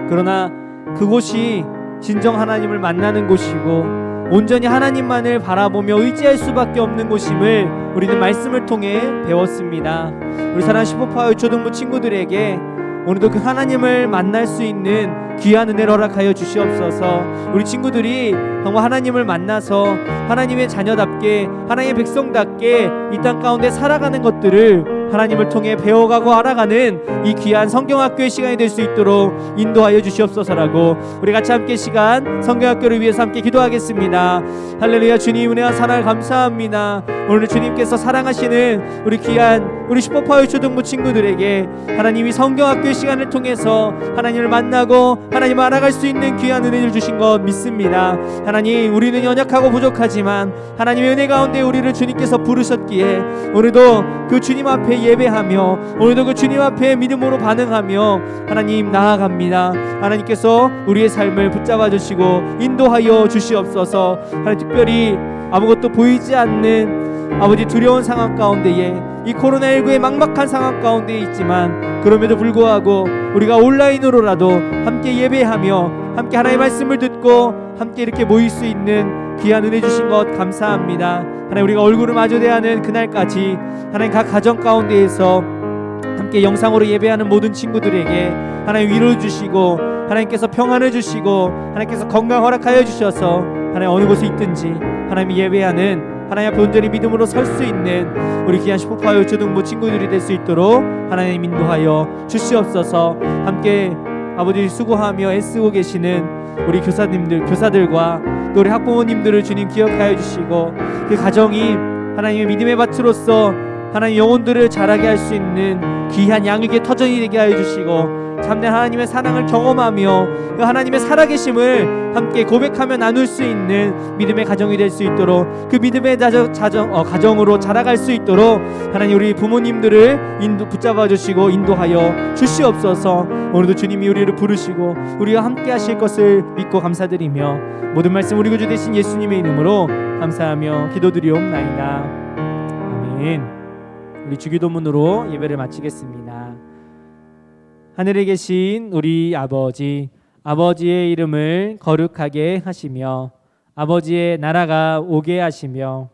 그러나 그곳이 진정 하나님을 만나는 곳이고 온전히 하나님만을 바라보며 의지할 수밖에 없는 곳임을 우리는 말씀을 통해 배웠습니다. 우리 사랑하는 슈퍼파워 유초등부 친구들에게 오늘도 그 하나님을 만날 수 있는 귀한 은혜를 허락하여 주시옵소서. 우리 친구들이 정말 하나님을 만나서 하나님의 자녀답게 하나님의 백성답게 이 땅 가운데 살아가는 것들을 하나님을 통해 배워가고 알아가는 이 귀한 성경학교의 시간이 될 수 있도록 인도하여 주시옵소서라고 우리 같이 함께 시간 성경학교를 위해서 함께 기도하겠습니다. 할렐루야. 주님 은혜와 사랑을 감사합니다. 오늘 주님께서 사랑하시는 우리 귀한 우리 슈퍼파워 초등부 친구들에게 하나님이 성경학교의 시간을 통해서 하나님을 만나고 하나님을 알아갈 수 있는 귀한 은혜를 주신 것 믿습니다. 하나님, 우리는 연약하고 부족하지만 하나님의 은혜 가운데 우리를 주님께서 부르셨기에 오늘도 그 주님 앞에 예배하며 오늘도 그 주님 앞에 믿음으로 반응하며 하나님 나아갑니다. 하나님께서 우리의 삶을 붙잡아 주시고 인도하여 주시옵소서. 하나님, 특별히 아무것도 보이지 않는 아버지 두려운 상황 가운데에 이 코로나19의 막막한 상황 가운데 있지만 그럼에도 불구하고 우리가 온라인으로라도 함께 예배하며 함께 하나님의 말씀을 듣고 함께 이렇게 모일 수 있는 귀한 은혜 주신 것 감사합니다. 하나님, 우리가 얼굴을 마주 대하는 그날까지 하나님 각 가정 가운데에서 함께 영상으로 예배하는 모든 친구들에게 하나님 위로를 주시고 하나님께서 평안을 주시고 하나님께서 건강 허락하여 주셔서 하나님 어느 곳에 있든지 하나님이 예배하는 하나님 앞에 온전히 믿음으로 설 수 있는 우리 귀한 슈퍼파워 초등부 친구들이 될 수 있도록 하나님 인도하여 주시옵소서. 함께 아버지 수고하며 애쓰고 계시는 우리 교사들과 또 우리 학부모님들을 주님 기억하여 주시고 그 가정이 하나님의 믿음의 밭으로서 하나님 영혼들을 자라게 할 수 있는 귀한 양육의 터전이 되게 하여 주시고 참된 하나님의 사랑을 경험하며 그 하나님의 살아계심을 함께 고백하며 나눌 수 있는 믿음의 가정이 될 수 있도록 그 믿음의 가정으로 자라갈 수 있도록 하나님 우리 부모님들을 붙잡아 주시고 인도하여 주시옵소서. 오늘도 주님이 우리를 부르시고 우리와 함께 하실 것을 믿고 감사드리며 모든 말씀 우리 구주 되신 예수님의 이름으로 감사하며 기도드리옵나이다. 아멘. 우리 주기도문으로 예배를 마치겠습니다. 하늘에 계신 우리 아버지, 아버지의 이름을 거룩하게 하시며 아버지의 나라가 오게 하시며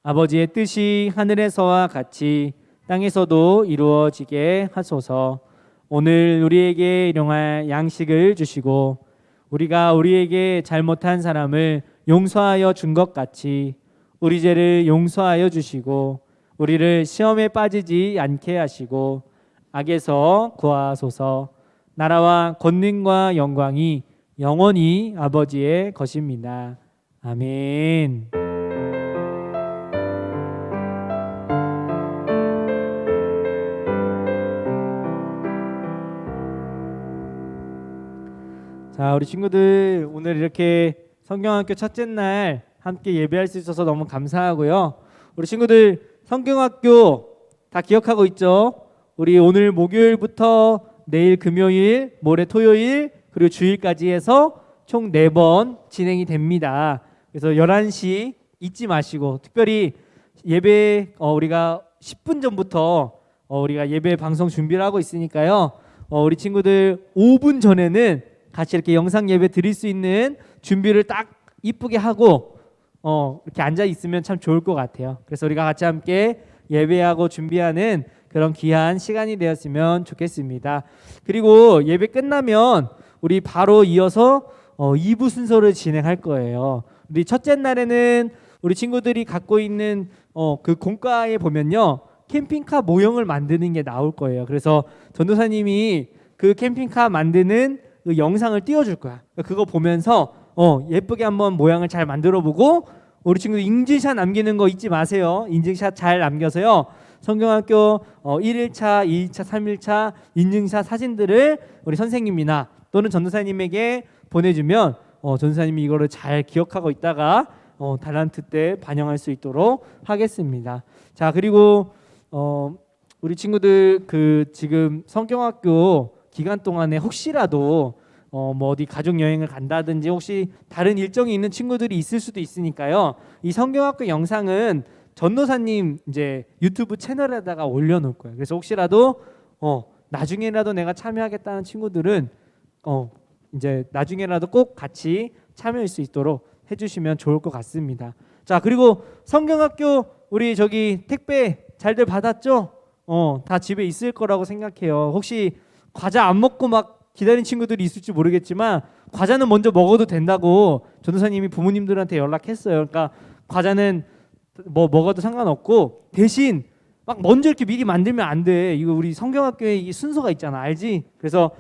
아버지의 뜻이 하늘에서와 같이 땅에서도 이루어지게 하소서. 오늘 우리에게 일용할 양식을 주시고 우리가 우리에게 잘못한 사람을 용서하여 준 것 같이 우리 죄를 용서하여 주시고 우리를 시험에 빠지지 않게 하시고 악에서 구하소서. 나라와 권능과 영광이 영원히 아버지의 것입니다. 아멘. 자, 우리 친구들 오늘 이렇게 성경학교 첫째 날 함께 예배할 수 있어서 너무 감사하고요. 우리 친구들 성경학교 다 기억하고 있죠? 우리 오늘 목요일부터 내일 금요일, 모레 토요일, 그리고 주일까지 해서 총 4번 진행이 됩니다. 그래서 11시 잊지 마시고 특별히 예배 우리가 10분 전부터 우리가 예배 방송 준비를 하고 있으니까요. 우리 친구들 5분 전에는 같이 이렇게 영상 예배 드릴 수 있는 준비를 딱 이쁘게 하고 이렇게 앉아 있으면 참 좋을 것 같아요. 그래서 우리가 같이 함께 예배하고 준비하는 그런 귀한 시간이 되었으면 좋겠습니다. 그리고 예배 끝나면 우리 바로 이어서 2부 순서를 진행할 거예요. 우리 첫째 날에는 우리 친구들이 갖고 있는 그 공과에 보면요, 캠핑카 모형을 만드는 게 나올 거예요. 그래서 전도사님이 그 캠핑카 만드는 그 영상을 띄워줄 거야. 그거 보면서 예쁘게 한번 모양을 잘 만들어보고 우리 친구들 인증샷 남기는 거 잊지 마세요. 인증샷 잘 남겨서요. 성경학교 1일차, 2일차, 3일차 인증샷 사진들을 우리 선생님이나 또는 전도사님에게 보내주면 전도사님이 이거를 잘 기억하고 있다가 달란트 때 반영할 수 있도록 하겠습니다. 자, 그리고 우리 친구들 그 지금 성경학교 기간 동안에 혹시라도 뭐 어디 가족 여행을 간다든지 혹시 다른 일정이 있는 친구들이 있을 수도 있으니까요. 이 성경학교 영상은 전도사님 이제 유튜브 채널에다가 올려놓을 거예요. 그래서 혹시라도 나중에라도 내가 참여하겠다는 친구들은 이제 나중에라도 꼭 같이 참여할 수 있도록 해주시면 좋을 것 같습니다. 자, 그리고 성경학교 우리 저기 택배 잘들 받았죠? 다 집에 있을 거라고 생각해요. 혹시 과자 안 먹고 막 기다린 친구들이 있을지 모르겠지만 과자는 먼저 먹어도 된다고 전도사님이 부모님들한테 연락했어요. 그러니까 과자는 뭐 먹어도 상관없고 대신 막 먼저 이렇게 미리 만들면 안 돼. 이거 우리 성경학교에 이 순서가 있잖아. 알지? 그래서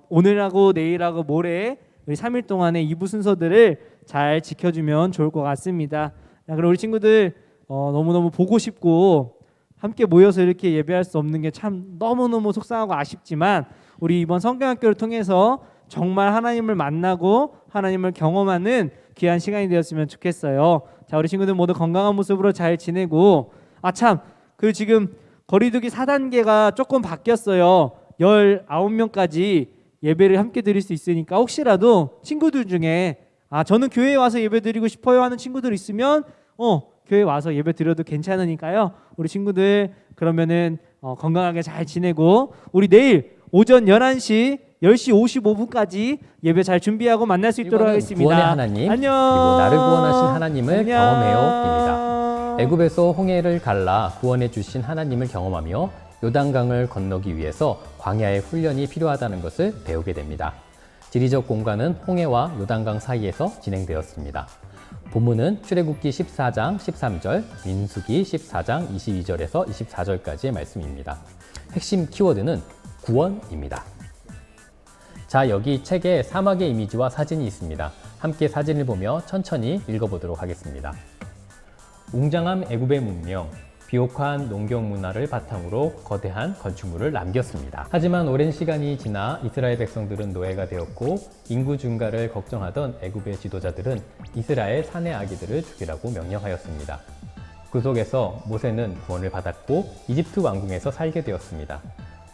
오늘하고 내일하고 모레 우리 3일 동안의 2부 순서들을 잘 지켜주면 좋을 것 같습니다. 자, 그럼 우리 친구들 너무너무 보고 싶고 함께 모여서 이렇게 예배할 수 없는 게 참 너무너무 속상하고 아쉽지만 우리 이번 성경학교를 통해서 정말 하나님을 만나고 하나님을 경험하는 귀한 시간이 되었으면 좋겠어요. 자, 우리 친구들 모두 건강한 모습으로 잘 지내고 그 지금 거리두기 4단계가 조금 바뀌었어요. 19명까지 예배를 함께 드릴 수 있으니까 혹시라도 친구들 중에 저는 교회에 와서 예배 드리고 싶어요 하는 친구들 있으면 교회 와서 예배 드려도 괜찮으니까요. 우리 친구들 그러면은 건강하게 잘 지내고 우리 내일 오전 10시 55분까지 예배 잘 준비하고 만날 수 있도록 하겠습니다. 구원의 하나님, 안녕. 그리고 나를 구원하신 하나님을 안녕. 경험해요입니다. 애굽에서 홍해를 갈라 구원해 주신 하나님을 경험하며 요단강을 건너기 위해서 광야의 훈련이 필요하다는 것을 배우게 됩니다. 지리적 공간은 홍해와 요단강 사이에서 진행되었습니다. 본문은 출애굽기 14장 13절, 민수기 14장 22절에서 24절까지의 말씀입니다. 핵심 키워드는 구원입니다. 자, 여기 책에 사막의 이미지와 사진이 있습니다. 함께 사진을 보며 천천히 읽어보도록 하겠습니다. 웅장한 애굽의 문명, 비옥한 농경 문화를 바탕으로 거대한 건축물을 남겼습니다. 하지만 오랜 시간이 지나 이스라엘 백성들은 노예가 되었고 인구 증가를 걱정하던 애굽의 지도자들은 이스라엘 사내 아기들을 죽이라고 명령하였습니다. 그 속에서 모세는 구원을 받았고 이집트 왕궁에서 살게 되었습니다.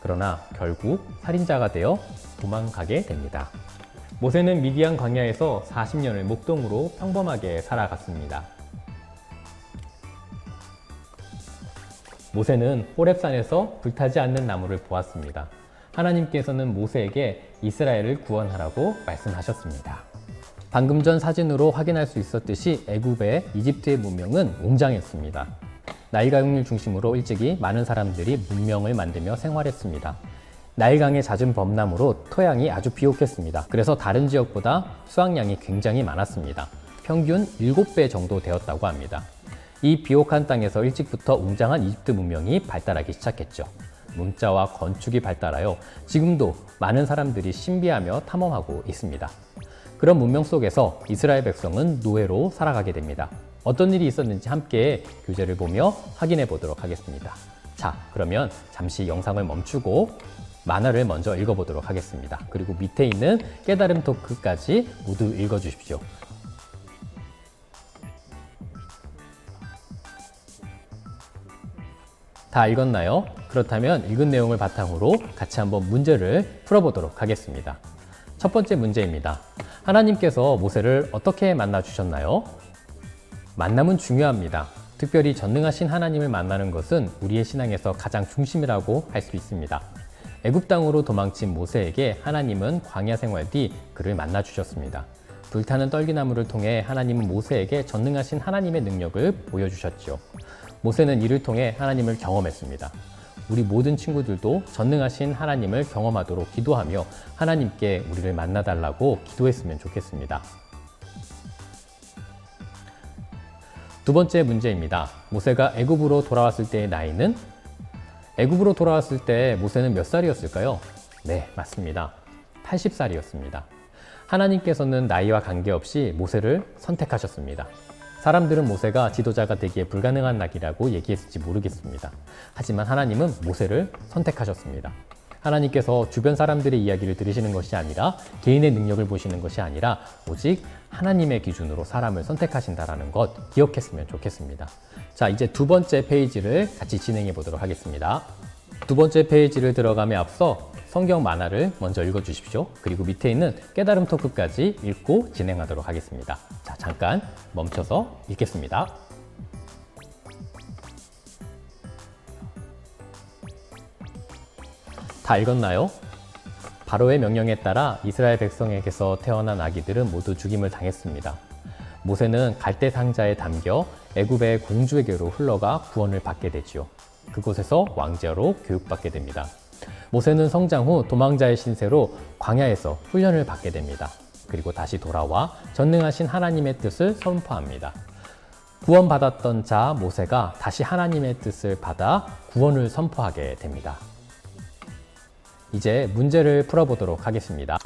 그러나 결국 살인자가 되어 도망가게 됩니다. 모세는 미디안 광야에서 40년을 목동으로 평범하게 살아갔습니다. 모세는 호렙산에서 불타지 않는 나무를 보았습니다. 하나님께서는 모세에게 이스라엘을 구원하라고 말씀하셨습니다. 방금 전 사진으로 확인할 수 있었듯이 애굽의 이집트의 문명은 웅장했습니다. 나일강을 중심으로 일찍이 많은 사람들이 문명을 만들며 생활했습니다. 나일강의 잦은 범람으로 토양이 아주 비옥했습니다. 그래서 다른 지역보다 수확량이 굉장히 많았습니다. 평균 7배 정도 되었다고 합니다. 이 비옥한 땅에서 일찍부터 웅장한 이집트 문명이 발달하기 시작했죠. 문자와 건축이 발달하여 지금도 많은 사람들이 신비하며 탐험하고 있습니다. 그런 문명 속에서 이스라엘 백성은 노예로 살아가게 됩니다. 어떤 일이 있었는지 함께 교재를 보며 확인해 보도록 하겠습니다. 자, 그러면 잠시 영상을 멈추고 만화를 먼저 읽어보도록 하겠습니다. 그리고 밑에 있는 깨달음 토크까지 모두 읽어주십시오. 다 읽었나요? 그렇다면 읽은 내용을 바탕으로 같이 한번 문제를 풀어보도록 하겠습니다. 첫 번째 문제입니다. 하나님께서 모세를 어떻게 만나 주셨나요? 만남은 중요합니다. 특별히 전능하신 하나님을 만나는 것은 우리의 신앙에서 가장 중심이라고 할 수 있습니다. 애굽 땅으로 도망친 모세에게 하나님은 광야 생활 뒤 그를 만나 주셨습니다. 불타는 떨기나무를 통해 하나님은 모세에게 전능하신 하나님의 능력을 보여주셨죠. 모세는 이를 통해 하나님을 경험했습니다. 우리 모든 친구들도 전능하신 하나님을 경험하도록 기도하며 하나님께 우리를 만나달라고 기도했으면 좋겠습니다. 두 번째 문제입니다. 모세가 애굽으로 돌아왔을 때의 나이는? 애굽으로 돌아왔을 때 모세는 몇 살이었을까요? 네, 맞습니다. 80살이었습니다. 하나님께서는 나이와 관계없이 모세를 선택하셨습니다. 사람들은 모세가 지도자가 되기에 불가능한 낙이라고 얘기했을지 모르겠습니다. 하지만 하나님은 모세를 선택하셨습니다. 하나님께서 주변 사람들의 이야기를 들으시는 것이 아니라 개인의 능력을 보시는 것이 아니라 오직 하나님의 기준으로 사람을 선택하신다는 것 기억했으면 좋겠습니다. 자, 이제 두 번째 페이지를 같이 진행해 보도록 하겠습니다. 두 번째 페이지를 들어감에 앞서 성경 만화를 먼저 읽어주십시오. 그리고 밑에 있는 깨달음 토크까지 읽고 진행하도록 하겠습니다. 자, 잠깐 멈춰서 읽겠습니다. 다 읽었나요? 바로의 명령에 따라 이스라엘 백성에게서 태어난 아기들은 모두 죽임을 당했습니다. 모세는 갈대 상자에 담겨 애굽의 공주에게로 흘러가 구원을 받게 되지요. 그곳에서 왕자로 교육받게 됩니다. 모세는 성장 후 도망자의 신세로 광야에서 훈련을 받게 됩니다. 그리고 다시 돌아와 전능하신 하나님의 뜻을 선포합니다. 구원받았던 자 모세가 다시 하나님의 뜻을 받아 구원을 선포하게 됩니다. 이제 문제를 풀어보도록 하겠습니다.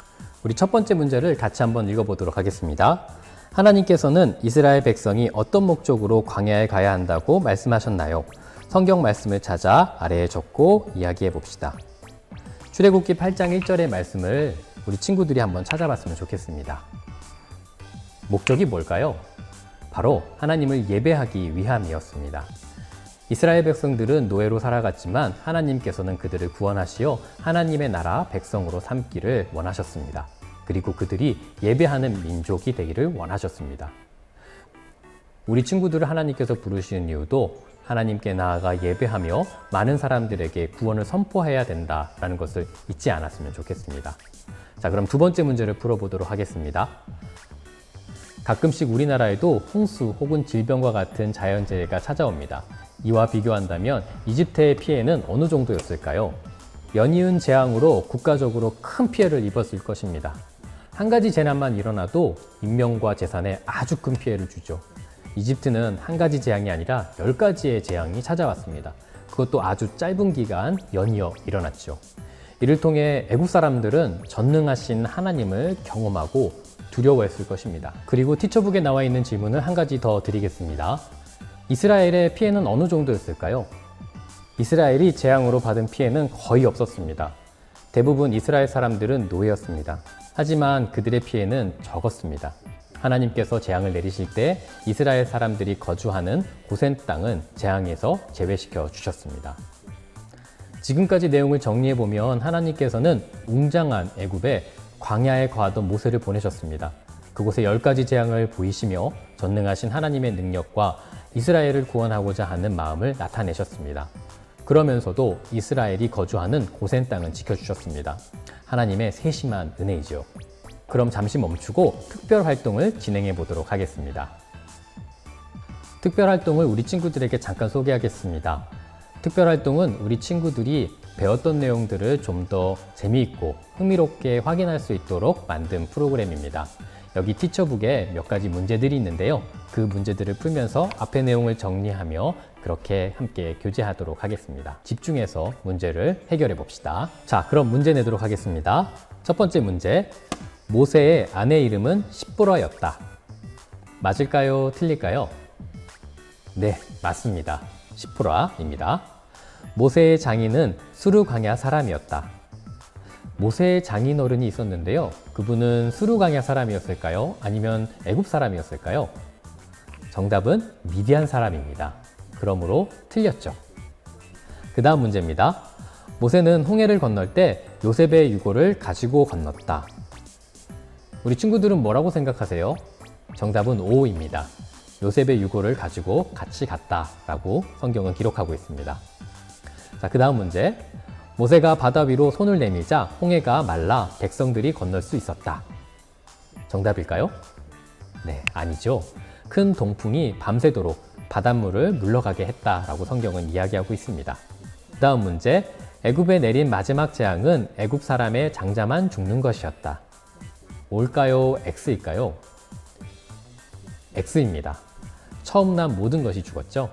우리 첫 번째 문제를 같이 한번 읽어보도록 하겠습니다. 하나님께서는 이스라엘 백성이 어떤 목적으로 광야에 가야 한다고 말씀하셨나요? 성경 말씀을 찾아 아래에 적고 이야기해 봅시다. 출애굽기 8장 1절의 말씀을 우리 친구들이 한번 찾아봤으면 좋겠습니다. 목적이 뭘까요? 바로 하나님을 예배하기 위함이었습니다. 이스라엘 백성들은 노예로 살아갔지만 하나님께서는 그들을 구원하시어 하나님의 나라 백성으로 삼기를 원하셨습니다. 그리고 그들이 예배하는 민족이 되기를 원하셨습니다. 우리 친구들을 하나님께서 부르시는 이유도 하나님께 나아가 예배하며 많은 사람들에게 구원을 선포해야 된다라는 것을 잊지 않았으면 좋겠습니다. 자, 그럼 두 번째 문제를 풀어보도록 하겠습니다. 가끔씩 우리나라에도 홍수 혹은 질병과 같은 자연재해가 찾아옵니다. 이와 비교한다면 이집트의 피해는 어느 정도였을까요? 연이은 재앙으로 국가적으로 큰 피해를 입었을 것입니다. 한 가지 재난만 일어나도 인명과 재산에 아주 큰 피해를 주죠. 이집트는 한 가지 재앙이 아니라 10가지의 재앙이 찾아왔습니다. 그것도 아주 짧은 기간 연이어 일어났죠. 이를 통해 애국 사람들은 전능하신 하나님을 경험하고 두려워했을 것입니다. 그리고 티처북에 나와 있는 질문을 한 가지 더 드리겠습니다. 이스라엘의 피해는 어느 정도였을까요? 이스라엘이 재앙으로 받은 피해는 거의 없었습니다. 대부분 이스라엘 사람들은 노예였습니다. 하지만 그들의 피해는 적었습니다. 하나님께서 재앙을 내리실 때 이스라엘 사람들이 거주하는 고센 땅은 재앙에서 제외시켜 주셨습니다. 지금까지 내용을 정리해보면 하나님께서는 웅장한 애굽에 광야에 거하던 모세를 보내셨습니다. 그곳에 10가지 재앙을 보이시며 전능하신 하나님의 능력과 이스라엘을 구원하고자 하는 마음을 나타내셨습니다. 그러면서도 이스라엘이 거주하는 고센 땅은 지켜주셨습니다. 하나님의 세심한 은혜이죠. 그럼 잠시 멈추고 특별 활동을 진행해 보도록 하겠습니다. 특별 활동을 우리 친구들에게 잠깐 소개하겠습니다. 특별 활동은 우리 친구들이 배웠던 내용들을 좀 더 재미있고 흥미롭게 확인할 수 있도록 만든 프로그램입니다. 여기 티처북에 몇 가지 문제들이 있는데요. 그 문제들을 풀면서 앞의 내용을 정리하며 그렇게 함께 교제하도록 하겠습니다. 집중해서 문제를 해결해 봅시다. 자, 그럼 문제 내도록 하겠습니다. 첫 번째 문제. 모세의 아내 이름은 시보라였다. 맞을까요? 틀릴까요? 네, 맞습니다. 시보라입니다. 모세의 장인은 수르 광야 사람이었다. 모세의 장인 어른이 있었는데요. 그분은 수르 광야 사람이었을까요? 아니면 애굽 사람이었을까요? 정답은 미디안 사람입니다. 그러므로 틀렸죠. 그 다음 문제입니다. 모세는 홍해를 건널 때 요셉의 유골을 가지고 건넜다. 우리 친구들은 뭐라고 생각하세요? 정답은 O입니다. 요셉의 유골을 가지고 같이 갔다라고 성경은 기록하고 있습니다. 자, 그 다음 문제. 모세가 바다 위로 손을 내밀자 홍해가 말라 백성들이 건널 수 있었다. 정답일까요? 네, 아니죠. 큰 동풍이 밤새도록 바닷물을 물러가게 했다라고 성경은 이야기하고 있습니다. 그 다음 문제. 애굽에 내린 마지막 재앙은 애굽 사람의 장자만 죽는 것이었다. O일까요? X일까요? X입니다. 처음 난 모든 것이 죽었죠.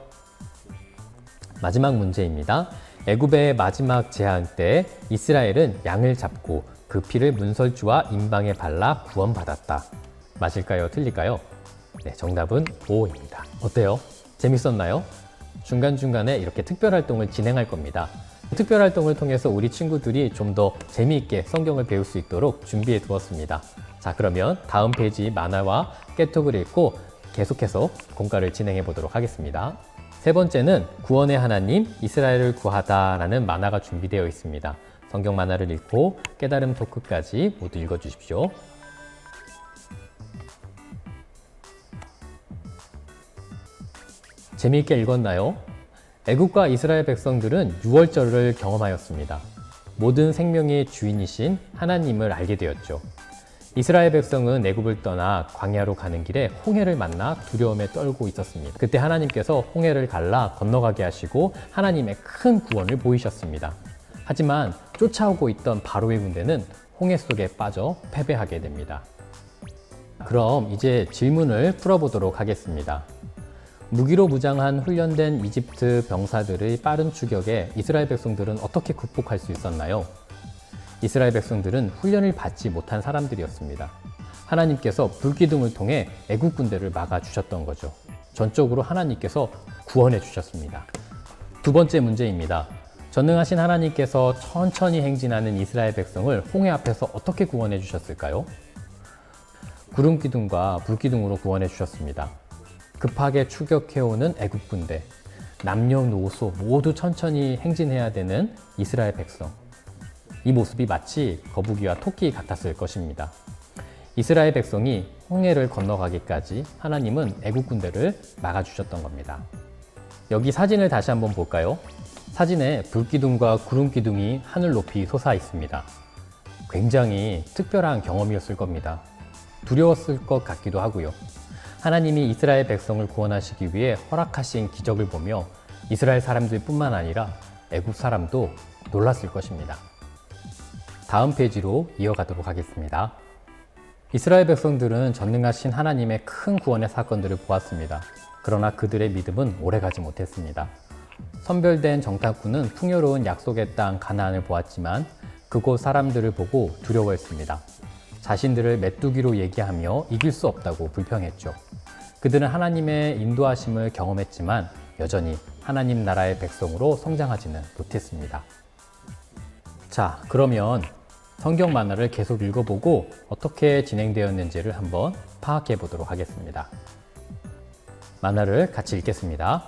마지막 문제입니다. 애굽의 마지막 재앙 때 이스라엘은 양을 잡고 그 피를 문설주와 임방에 발라 구원받았다. 맞을까요? 틀릴까요? 네, 정답은 O입니다. 어때요? 재밌었나요? 중간중간에 이렇게 특별활동을 진행할 겁니다. 특별활동을 통해서 우리 친구들이 좀 더 재미있게 성경을 배울 수 있도록 준비해 두었습니다. 자, 그러면 다음 페이지 만화와 깨톡을 읽고 계속해서 공과를 진행해 보도록 하겠습니다. 세 번째는 구원의 하나님, 이스라엘을 구하다라는 만화가 준비되어 있습니다. 성경 만화를 읽고 깨달음 토크까지 모두 읽어주십시오. 재미있게 읽었나요? 애국과 이스라엘 백성들은 유월절을 경험하였습니다. 모든 생명의 주인이신 하나님을 알게 되었죠. 이스라엘 백성은 애굽을 떠나 광야로 가는 길에 홍해를 만나 두려움에 떨고 있었습니다. 그때 하나님께서 홍해를 갈라 건너가게 하시고 하나님의 큰 구원을 보이셨습니다. 하지만 쫓아오고 있던 바로의 군대는 홍해 속에 빠져 패배하게 됩니다. 그럼 이제 질문을 풀어보도록 하겠습니다. 무기로 무장한 훈련된 이집트 병사들의 빠른 추격에 이스라엘 백성들은 어떻게 극복할 수 있었나요? 이스라엘 백성들은 훈련을 받지 못한 사람들이었습니다. 하나님께서 불기둥을 통해 애국 군대를 막아주셨던 거죠. 전적으로 하나님께서 구원해 주셨습니다. 두 번째 문제입니다. 전능하신 하나님께서 천천히 행진하는 이스라엘 백성을 홍해 앞에서 어떻게 구원해 주셨을까요? 구름기둥과 불기둥으로 구원해 주셨습니다. 급하게 추격해오는 애국 군대, 남녀노소 모두 천천히 행진해야 되는 이스라엘 백성. 이 모습이 마치 거북이와 토끼 같았을 것입니다. 이스라엘 백성이 홍해를 건너가기까지 하나님은 애국 군대를 막아주셨던 겁니다. 여기 사진을 다시 한번 볼까요? 사진에 불기둥과 구름기둥이 하늘 높이 솟아 있습니다. 굉장히 특별한 경험이었을 겁니다. 두려웠을 것 같기도 하고요. 하나님이 이스라엘 백성을 구원하시기 위해 허락하신 기적을 보며 이스라엘 사람들뿐만 아니라 애국 사람도 놀랐을 것입니다. 다음 페이지로 이어가도록 하겠습니다. 이스라엘 백성들은 전능하신 하나님의 큰 구원의 사건들을 보았습니다. 그러나 그들의 믿음은 오래가지 못했습니다. 선별된 정탐꾼은 풍요로운 약속의 땅 가나안을 보았지만 그곳 사람들을 보고 두려워했습니다. 자신들을 메뚜기로 얘기하며 이길 수 없다고 불평했죠. 그들은 하나님의 인도하심을 경험했지만 여전히 하나님 나라의 백성으로 성장하지는 못했습니다. 자, 그러면 성경 만화를 계속 읽어보고 어떻게 진행되었는지를 한번 파악해 보도록 하겠습니다. 만화를 같이 읽겠습니다.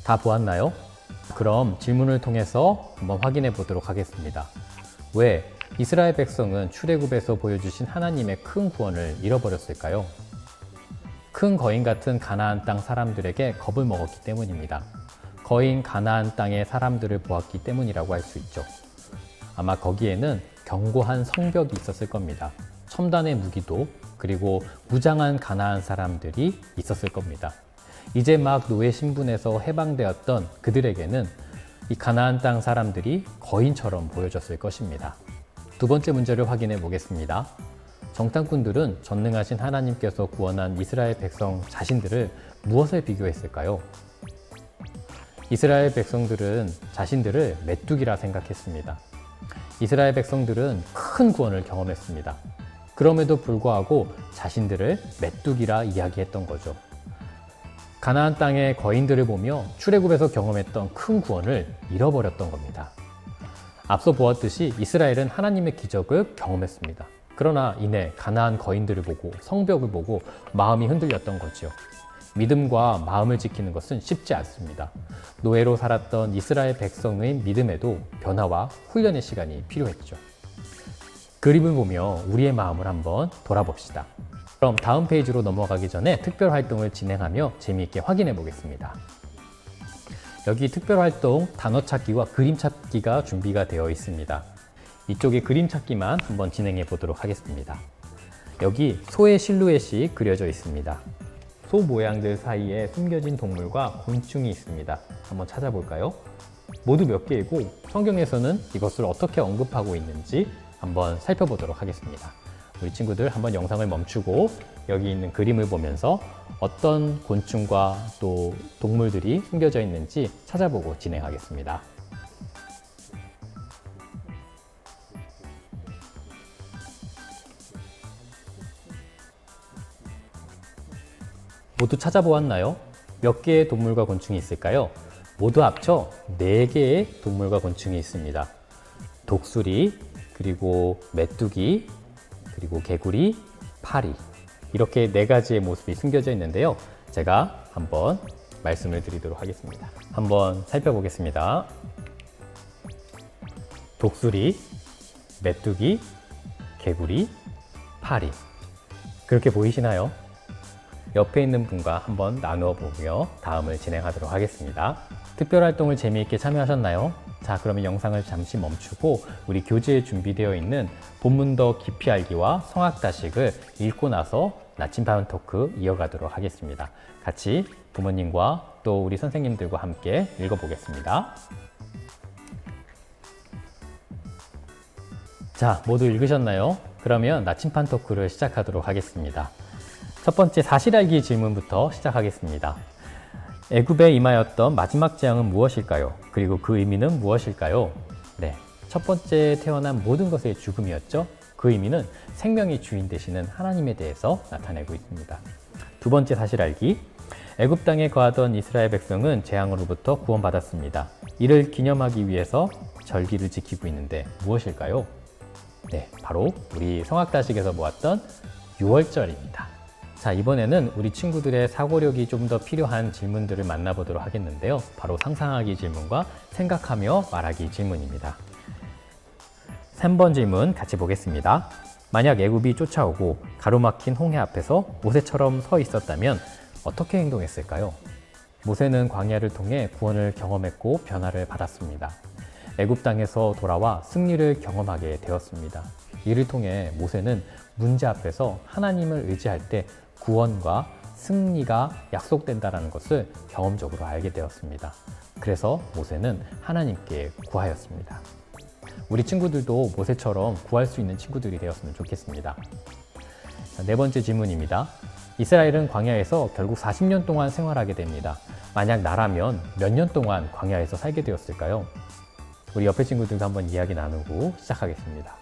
다 보았나요? 그럼 질문을 통해서 한번 확인해 보도록 하겠습니다. 왜 이스라엘 백성은 출애굽에서 보여주신 하나님의 큰 구원을 잃어버렸을까요? 큰 거인 같은 가나안 땅 사람들에게 겁을 먹었기 때문입니다. 거인 가나안 땅의 사람들을 보았기 때문이라고 할 수 있죠. 아마 거기에는 견고한 성벽이 있었을 겁니다. 첨단의 무기도 그리고 무장한 가나안 사람들이 있었을 겁니다. 이제 막 노예 신분에서 해방되었던 그들에게는 이 가나안 땅 사람들이 거인처럼 보여졌을 것입니다. 두 번째 문제를 확인해 보겠습니다. 정탐꾼들은 전능하신 하나님께서 구원한 이스라엘 백성 자신들을 무엇에 비교했을까요? 이스라엘 백성들은 자신들을 메뚜기라 생각했습니다. 이스라엘 백성들은 큰 구원을 경험했습니다. 그럼에도 불구하고 자신들을 메뚜기라 이야기했던 거죠. 가나안 땅의 거인들을 보며 출애굽에서 경험했던 큰 구원을 잃어버렸던 겁니다. 앞서 보았듯이 이스라엘은 하나님의 기적을 경험했습니다. 그러나 이내 가나안 거인들을 보고 성벽을 보고 마음이 흔들렸던 거죠. 믿음과 마음을 지키는 것은 쉽지 않습니다. 노예로 살았던 이스라엘 백성의 믿음에도 변화와 훈련의 시간이 필요했죠. 그림을 보며 우리의 마음을 한번 돌아봅시다. 그럼 다음 페이지로 넘어가기 전에 특별 활동을 진행하며 재미있게 확인해 보겠습니다. 여기 특별 활동 단어 찾기와 그림 찾기가 준비가 되어 있습니다. 이쪽에 그림 찾기만 한번 진행해 보도록 하겠습니다. 여기 소의 실루엣이 그려져 있습니다. 소 모양들 사이에 숨겨진 동물과 곤충이 있습니다. 한번 찾아볼까요? 모두 몇 개이고 성경에서는 이것을 어떻게 언급하고 있는지 한번 살펴보도록 하겠습니다. 우리 친구들 한번 영상을 멈추고 여기 있는 그림을 보면서 어떤 곤충과 또 동물들이 숨겨져 있는지 찾아보고 진행하겠습니다. 모두 찾아보았나요? 몇 개의 동물과 곤충이 있을까요? 모두 합쳐 4개의 동물과 곤충이 있습니다. 독수리, 그리고 메뚜기, 그리고 개구리, 파리, 이렇게 4가지의 모습이 숨겨져 있는데요. 제가 한번 말씀을 드리도록 하겠습니다. 한번 살펴보겠습니다. 독수리, 메뚜기, 개구리, 파리. 그렇게 보이시나요? 옆에 있는 분과 한번 나누어 보며 다음을 진행하도록 하겠습니다. 특별활동을 재미있게 참여하셨나요? 자, 그러면 영상을 잠시 멈추고 우리 교재에 준비되어 있는 본문 더 깊이 알기와 성악다식을 읽고 나서 나침반 토크 이어가도록 하겠습니다. 같이 부모님과 또 우리 선생님들과 함께 읽어보겠습니다. 자, 모두 읽으셨나요? 그러면 나침판 토크를 시작하도록 하겠습니다. 첫 번째 사실 알기 질문부터 시작하겠습니다. 애굽에 임하였던 마지막 재앙은 무엇일까요? 그리고 그 의미는 무엇일까요? 네, 첫 번째 태어난 모든 것의 죽음이었죠. 그 의미는 생명의 주인 되시는 하나님에 대해서 나타내고 있습니다. 두 번째 사실 알기. 애굽 땅에 거하던 이스라엘 백성은 재앙으로부터 구원받았습니다. 이를 기념하기 위해서 절기를 지키고 있는데 무엇일까요? 네, 바로 우리 성악다식에서 모았던 6월절입니다. 자, 이번에는 우리 친구들의 사고력이 좀 더 필요한 질문들을 만나보도록 하겠는데요. 바로 상상하기 질문과 생각하며 말하기 질문입니다. 3번 질문 같이 보겠습니다. 만약 애굽이 쫓아오고 가로막힌 홍해 앞에서 모세처럼 서 있었다면 어떻게 행동했을까요? 모세는 광야를 통해 구원을 경험했고 변화를 받았습니다. 애굽 땅에서 돌아와 승리를 경험하게 되었습니다. 이를 통해 모세는 문제 앞에서 하나님을 의지할 때 구원과 승리가 약속된다는 것을 경험적으로 알게 되었습니다. 그래서 모세는 하나님께 구하였습니다. 우리 친구들도 모세처럼 구할 수 있는 친구들이 되었으면 좋겠습니다. 자, 네 번째 질문입니다. 이스라엘은 광야에서 결국 40년 동안 생활하게 됩니다. 만약 나라면 몇 년 동안 광야에서 살게 되었을까요? 우리 옆에 친구들도 한번 이야기 나누고 시작하겠습니다.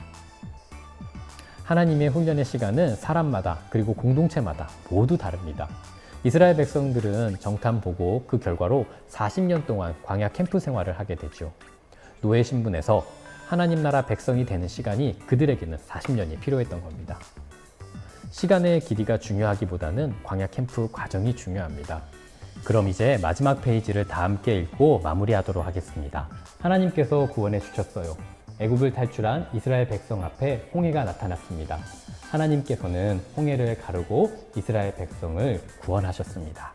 하나님의 훈련의 시간은 사람마다 그리고 공동체마다 모두 다릅니다. 이스라엘 백성들은 정탐 보고 그 결과로 40년 동안 광야 캠프 생활을 하게 되죠. 노예 신분에서 하나님 나라 백성이 되는 시간이 그들에게는 40년이 필요했던 겁니다. 시간의 길이가 중요하기보다는 광야 캠프 과정이 중요합니다. 그럼 이제 마지막 페이지를 다 함께 읽고 마무리하도록 하겠습니다. 하나님께서 구원해 주셨어요. 애굽을 탈출한 이스라엘 백성 앞에 홍해가 나타났습니다. 하나님께서는 홍해를 가르고 이스라엘 백성을 구원하셨습니다.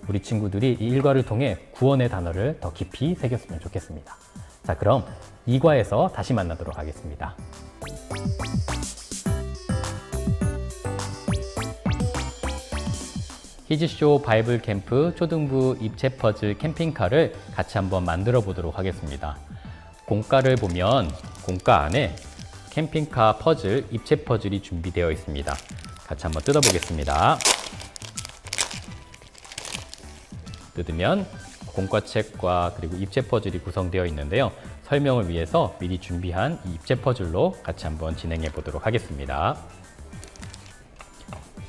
우리 친구들이 이 일과를 통해 구원의 단어를 더 깊이 새겼으면 좋겠습니다. 자, 그럼 2과에서 다시 만나도록 하겠습니다. 히즈쇼 바이블 캠프 초등부 입체 퍼즐 캠핑카를 같이 한번 만들어 보도록 하겠습니다. 공가를 보면 공가 안에 캠핑카 퍼즐, 입체 퍼즐이 준비되어 있습니다. 같이 한번 뜯어보겠습니다. 뜯으면 공과책과 그리고 입체 퍼즐이 구성되어 있는데요. 설명을 위해서 미리 준비한 이 입체 퍼즐로 같이 한번 진행해 보도록 하겠습니다.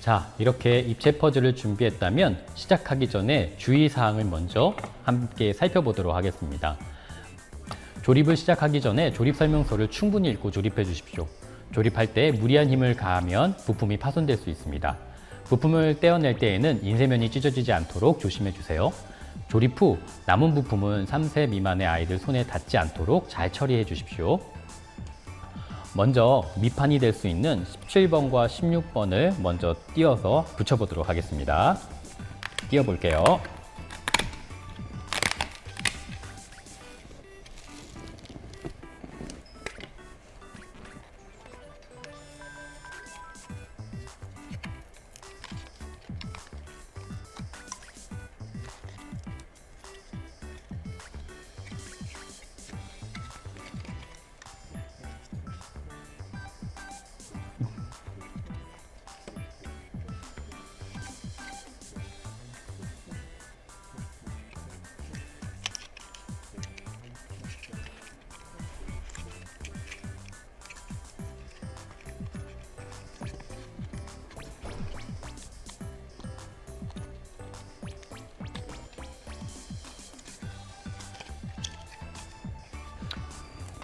자, 이렇게 입체 퍼즐을 준비했다면 시작하기 전에 주의사항을 먼저 함께 살펴보도록 하겠습니다. 조립을 시작하기 전에 조립 설명서를 충분히 읽고 조립해 주십시오. 조립할 때 무리한 힘을 가하면 부품이 파손될 수 있습니다. 부품을 떼어낼 때에는 인쇄면이 찢어지지 않도록 조심해 주세요. 조립 후 남은 부품은 3세 미만의 아이들 손에 닿지 않도록 잘 처리해 주십시오. 먼저 밑판이 될 수 있는 17번과 16번을 먼저 띄어서 붙여보도록 하겠습니다. 띄어볼게요.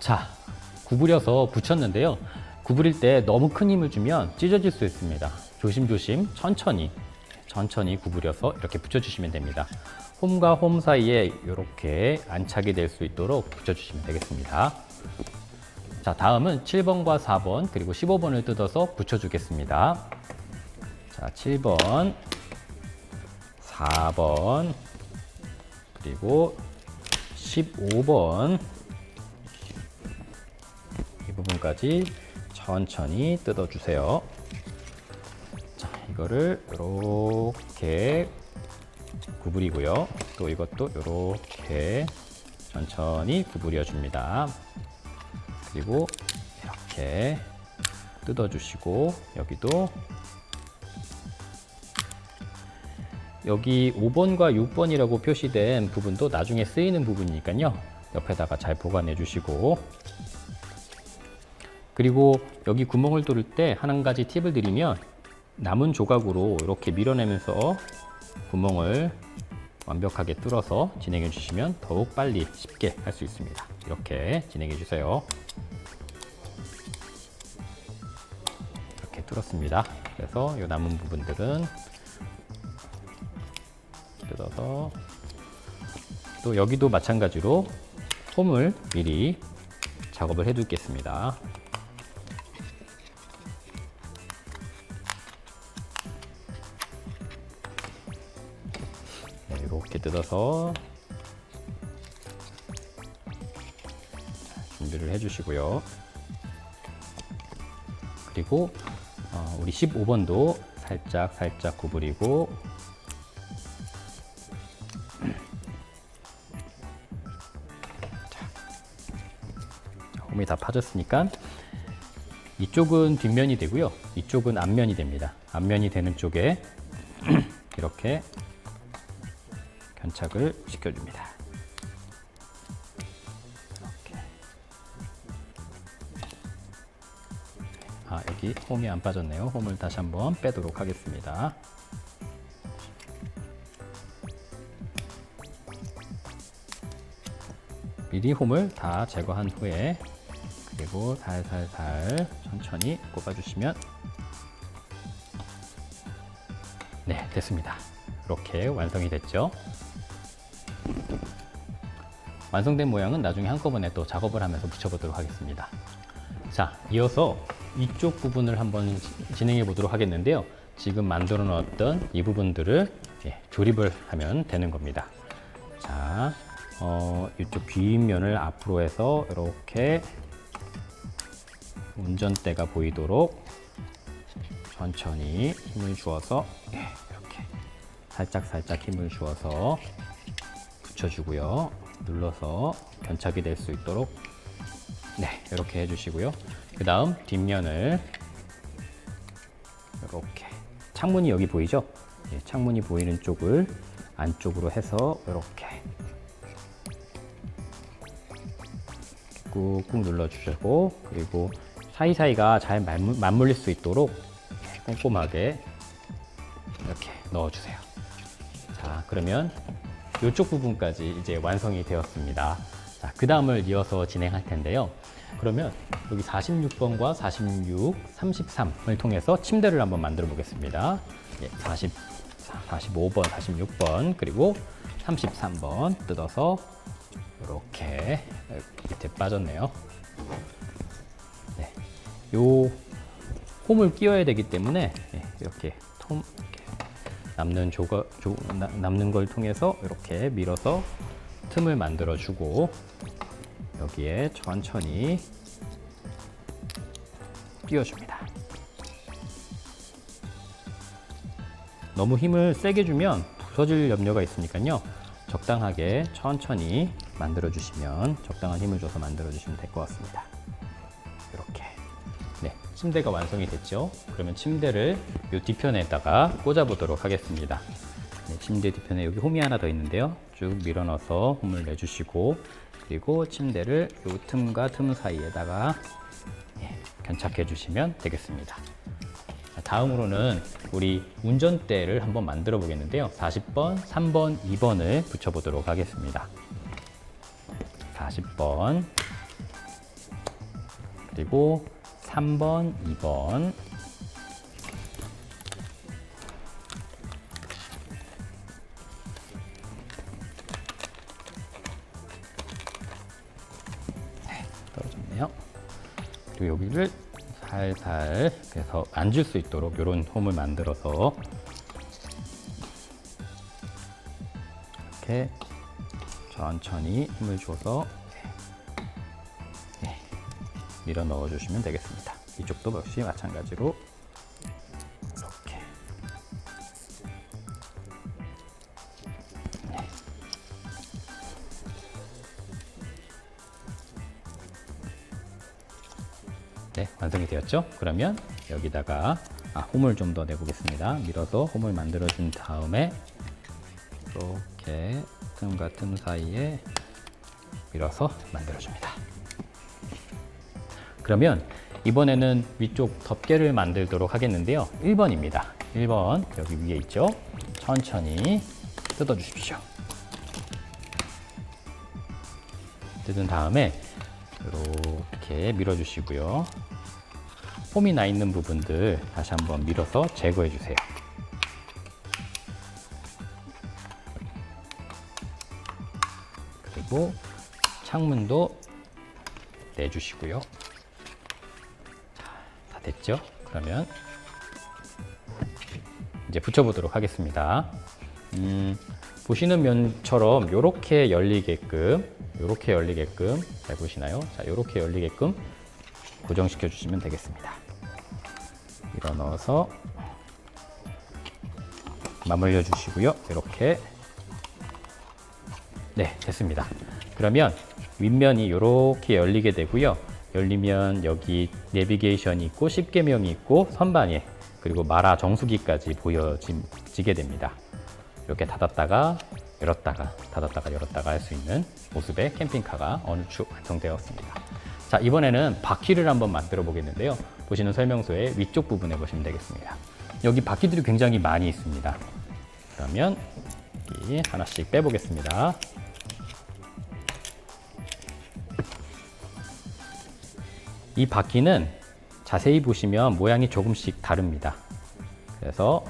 자, 구부려서 붙였는데요. 구부릴 때 너무 큰 힘을 주면 찢어질 수 있습니다. 조심조심 천천히 구부려서 이렇게 붙여주시면 됩니다. 홈과 홈 사이에 이렇게 안착이 될 수 있도록 붙여주시면 되겠습니다. 자, 다음은 7번과 4번 그리고 15번을 뜯어서 붙여주겠습니다. 자, 7번, 4번 그리고 15번 이 부분까지 천천히 뜯어주세요. 자, 이거를 이렇게 구부리고요. 또 이것도 이렇게 천천히 구부려 줍니다. 그리고 이렇게 뜯어주시고 여기도 여기 5번과 6번이라고 표시된 부분도 나중에 쓰이는 부분이니까요. 옆에다가 잘 보관해 주시고 그리고 여기 구멍을 뚫을 때 한 가지 팁을 드리면 남은 조각으로 이렇게 밀어내면서 구멍을 완벽하게 뚫어서 진행해 주시면 더욱 빨리 쉽게 할 수 있습니다. 이렇게 진행해 주세요. 이렇게 뚫었습니다. 그래서 이 남은 부분들은 뜯어서 또 여기도 마찬가지로 홈을 미리 작업을 해 두겠습니다. 네, 이렇게 뜯어서 준비를 해 주시고요. 그리고 우리 15번도 살짝 구부리고 홈이 다 파졌으니까 이쪽은 뒷면이 되고요. 이쪽은 앞면이 됩니다. 앞면이 되는 쪽에 이렇게 견착을 시켜줍니다. 이렇게. 여기 홈이 안 빠졌네요. 홈을 다시 한번 빼도록 하겠습니다. 미리 홈을 다 제거한 후에 그리고 살살살 천천히 꼽아주시면 네, 됐습니다. 이렇게 완성이 됐죠. 완성된 모양은 나중에 한꺼번에 또 작업을 하면서 붙여보도록 하겠습니다. 자, 이어서 이쪽 부분을 한번 진행해 보도록 하겠는데요. 지금 만들어 놓았던 이 부분들을 조립을 하면 되는 겁니다. 자, 이쪽 뒷면을 앞으로 해서 이렇게 운전대가 보이도록 천천히 힘을 주어서 이렇게 살짝 힘을 주어서 붙여주고요. 눌러서 견착이 될 수 있도록 네, 이렇게 해주시고요. 그 다음 뒷면을 이렇게 창문이 여기 보이죠? 창문이 보이는 쪽을 안쪽으로 해서 이렇게 꾹꾹 눌러주시고 그리고 사이사이가 잘 맞물릴 수 있도록 꼼꼼하게 이렇게 넣어주세요. 자, 그러면 이쪽 부분까지 이제 완성이 되었습니다. 자, 그 다음을 이어서 진행할 텐데요. 그러면 여기 46번과 46, 33을 통해서 침대를 한번 만들어 보겠습니다. 45번, 46번, 그리고 33번 뜯어서 이렇게 밑에 빠졌네요. 네, 요 홈을 끼워야 되기 때문에 이렇게 남는 걸 통해서 이렇게 밀어서 틈을 만들어 주고 여기에 천천히 끼워줍니다. 너무 힘을 세게 주면 부서질 염려가 있으니까요. 적당하게 천천히 만들어 주시면 적당한 힘을 줘서 만들어 주시면 될 것 같습니다. 이렇게 네, 침대가 완성이 됐죠. 그러면 침대를 이 뒤편에다가 꽂아 보도록 하겠습니다. 네, 침대 뒤편에 여기 홈이 하나 더 있는데요. 쭉 밀어 넣어서 홈을 내주시고 그리고 침대를 이 틈과 틈 사이에다가 견착해 주시면 되겠습니다. 다음으로는 우리 운전대를 한번 만들어 보겠는데요. 40번, 3번, 2번을 붙여 보도록 하겠습니다. 40번 그리고 3번, 2번 떨어졌네요. 그리고 여기를 살살 그래서 앉을 수 있도록 이런 홈을 만들어서 이렇게 천천히 힘을 줘서 밀어 넣어 주시면 되겠습니다. 이쪽도 역시 마찬가지로 이렇게 네, 완성이 되었죠? 그러면 여기다가 홈을 좀 더 내보겠습니다. 밀어서 홈을 만들어준 다음에 이렇게 틈과 틈 사이에 밀어서 만들어줍니다. 그러면 이번에는 위쪽 덮개를 만들도록 하겠는데요. 1번입니다. 1번 여기 위에 있죠? 천천히 뜯어주십시오. 뜯은 다음에 이렇게 밀어주시고요. 홈이 나 있는 부분들 다시 한번 밀어서 제거해 주세요. 그리고 창문도 내주시고요. 자, 다 됐죠? 그러면 이제 붙여보도록 하겠습니다. 보시는 면처럼 이렇게 열리게끔 잘 보시나요? 자, 이렇게 열리게끔 고정시켜 주시면 되겠습니다. 밀어 넣어서 맞물려 주시고요. 이렇게 네, 됐습니다. 그러면 윗면이 이렇게 열리게 되고요. 열리면 여기 내비게이션이 있고 십계명이 있고 선반에 그리고 마라 정수기까지 보여지게 됩니다. 이렇게 닫았다가 열었다가 닫았다가 열었다가 할 수 있는 모습의 캠핑카가 어느 축 완성되었습니다. 자, 이번에는 바퀴를 한번 만들어 보겠는데요. 보시는 설명서의 위쪽 부분에 보시면 되겠습니다. 여기 바퀴들이 굉장히 많이 있습니다. 그러면 여기 하나씩 빼보겠습니다. 이 바퀴는 자세히 보시면 모양이 조금씩 다릅니다. 그래서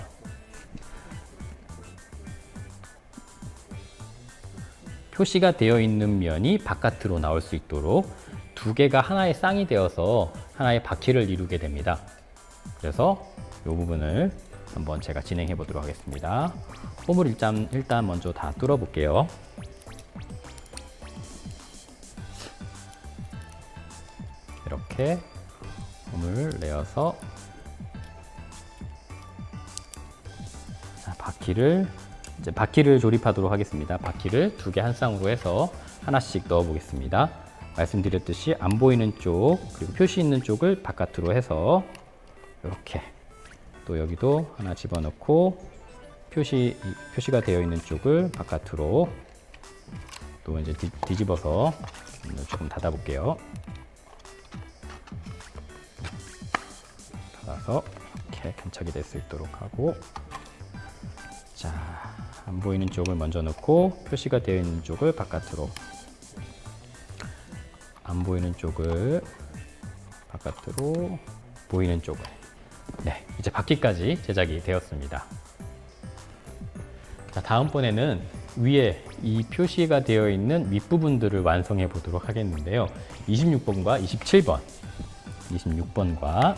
표시가 되어 있는 면이 바깥으로 나올 수 있도록 두 개가 하나의 쌍이 되어서 하나의 바퀴를 이루게 됩니다. 그래서 이 부분을 한번 제가 진행해 보도록 하겠습니다. 홈을 일단 먼저 다 뚫어 볼게요. 이렇게 홈을 내어서 자, 바퀴를 조립하도록 하겠습니다. 바퀴를 두 개 한 쌍으로 해서 하나씩 넣어 보겠습니다. 말씀드렸듯이 안 보이는 쪽 그리고 표시 있는 쪽을 바깥으로 해서 이렇게 또 여기도 하나 집어넣고 표시가 되어 있는 쪽을 바깥으로 또 이제 뒤집어서 조금 닫아 볼게요. 닫아서 이렇게 견착이 될 수 있도록 하고, 자, 안 보이는 쪽을 먼저 넣고 표시가 되어 있는 쪽을 바깥으로, 안 보이는 쪽을 바깥으로, 보이는 쪽을. 네, 이제 바퀴까지 제작이 되었습니다. 자, 다음번에는 위에 이 표시가 되어 있는 윗부분들을 완성해 보도록 하겠는데요. 26번과 27번, 26번과